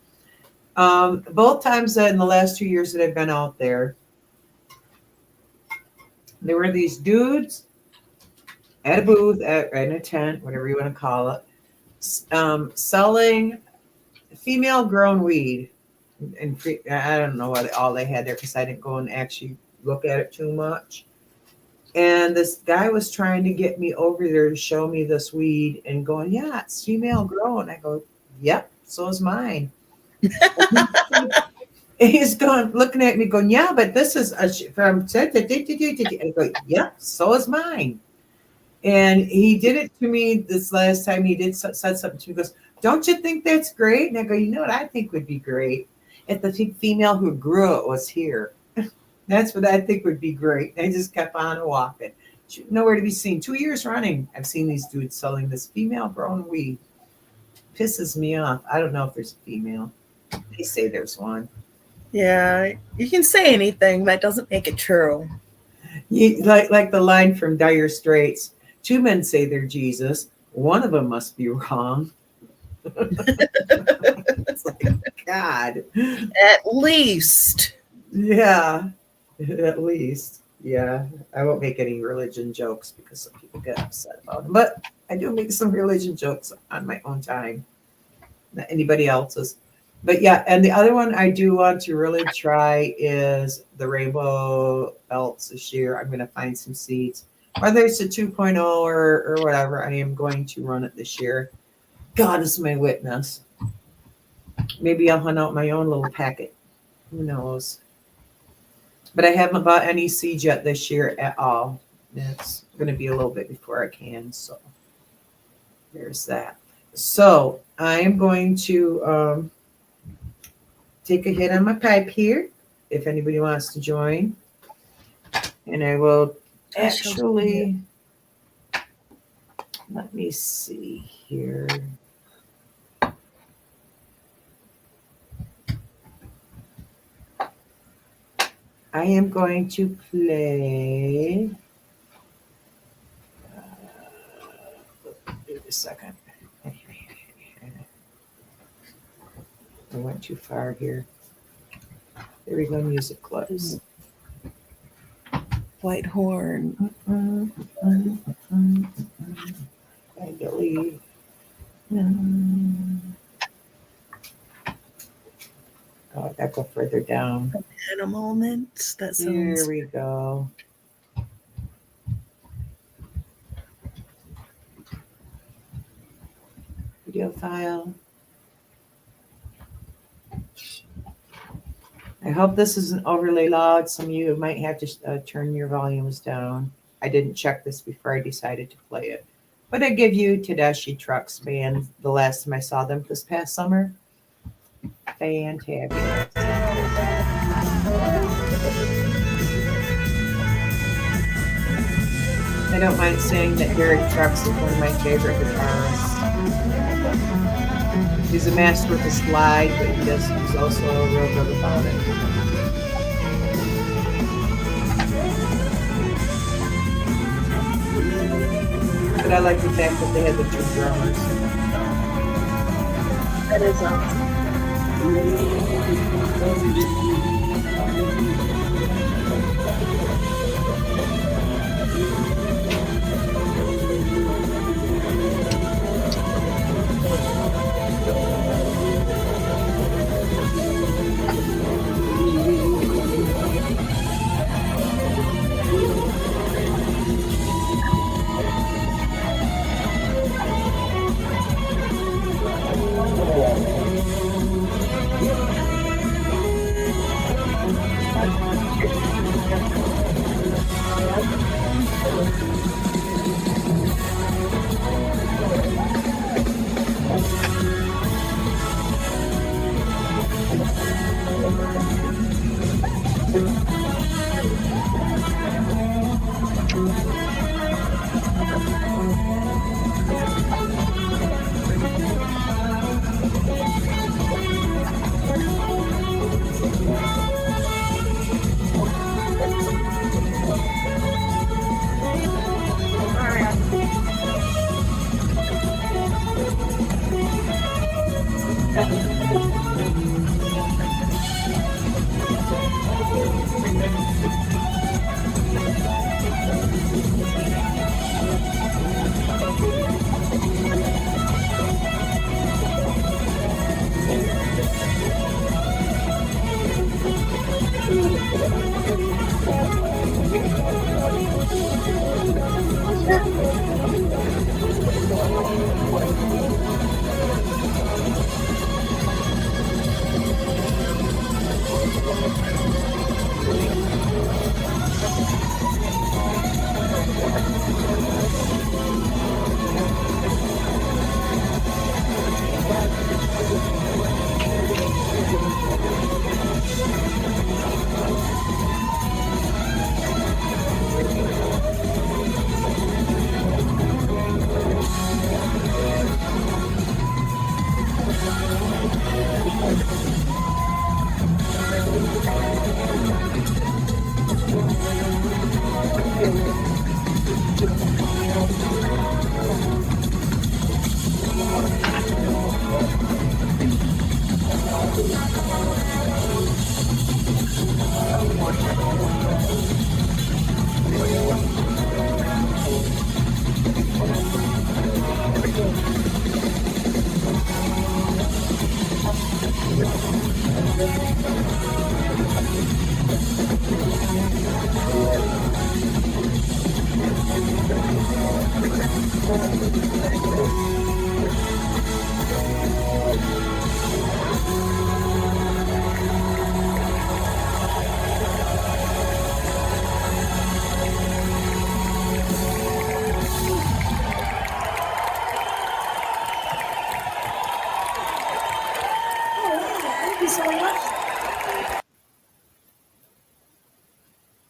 Both times in the last 2 years that I've been out there, there were these dudes at a booth, in a tent, whatever you want to call it, selling female grown weed. And I don't know what all they had there because I didn't go and actually look at it too much. And this guy was trying to get me over there to show me this weed and going, yeah, it's female grown. I go, yep, so is mine. And he's going, looking at me going, yeah, but this is from, I go, yep, so is mine. And he did it to me this last time. He said something to me. He goes, don't you think that's great? And I go, you know what I think would be great? If the female who grew it was here. That's what I think would be great. I just kept on walking. Nowhere to be seen. 2 years running, I've seen these dudes selling this female grown weed. Pisses me off. I don't know if there's a female. They say there's one. Yeah, you can say anything. That doesn't make it true. Like the line from Dire Straits. 2 men say they're Jesus. One of them must be wrong. It's like, God. At least. Yeah. At least. Yeah. I won't make any religion jokes because some people get upset about them. But I do make some religion jokes on my own time. Not anybody else's. But yeah, and the other one I do want to really try is the rainbow belts this year. I'm going to find some seeds. Whether it's a 2.0 or whatever, I am going to run it this year. God is my witness. Maybe I'll hunt out my own little packet. Who knows? But I haven't bought any seeds yet this year at all. It's going to be a little bit before I can. So there's that. So I am going to take a hit on my pipe here if anybody wants to join. And I will actually, let me see here. I am going to play. Wait a second. I went too far here. There we go, music clips. White horn. I believe. Oh, I gotta go further down. Banana moments. That sounds. Here we go. Video file. I hope this isn't overly loud. Some of you might have to turn your volumes down. I didn't check this before I decided to play it. But I give you Tedeschi Trucks band the last time I saw them this past summer. Fantabulous. I don't mind saying that Derek Trucks is one of my favorite guitarists. He's a master with the slide, but he's also real good about it. But I like the fact that they had the two drummers. That is awesome.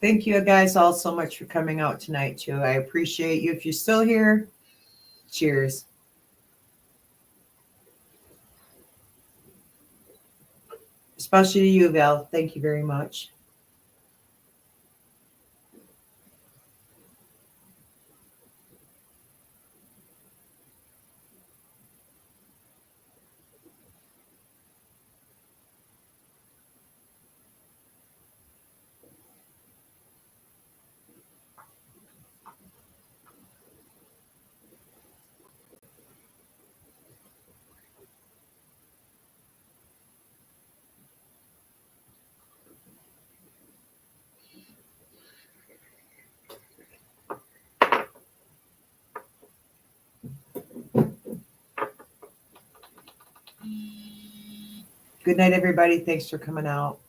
Thank you guys all so much for coming out tonight, too. I appreciate you. If you're still here, cheers. Especially to you, Val. Thank you very much. Good night, everybody. Thanks for coming out.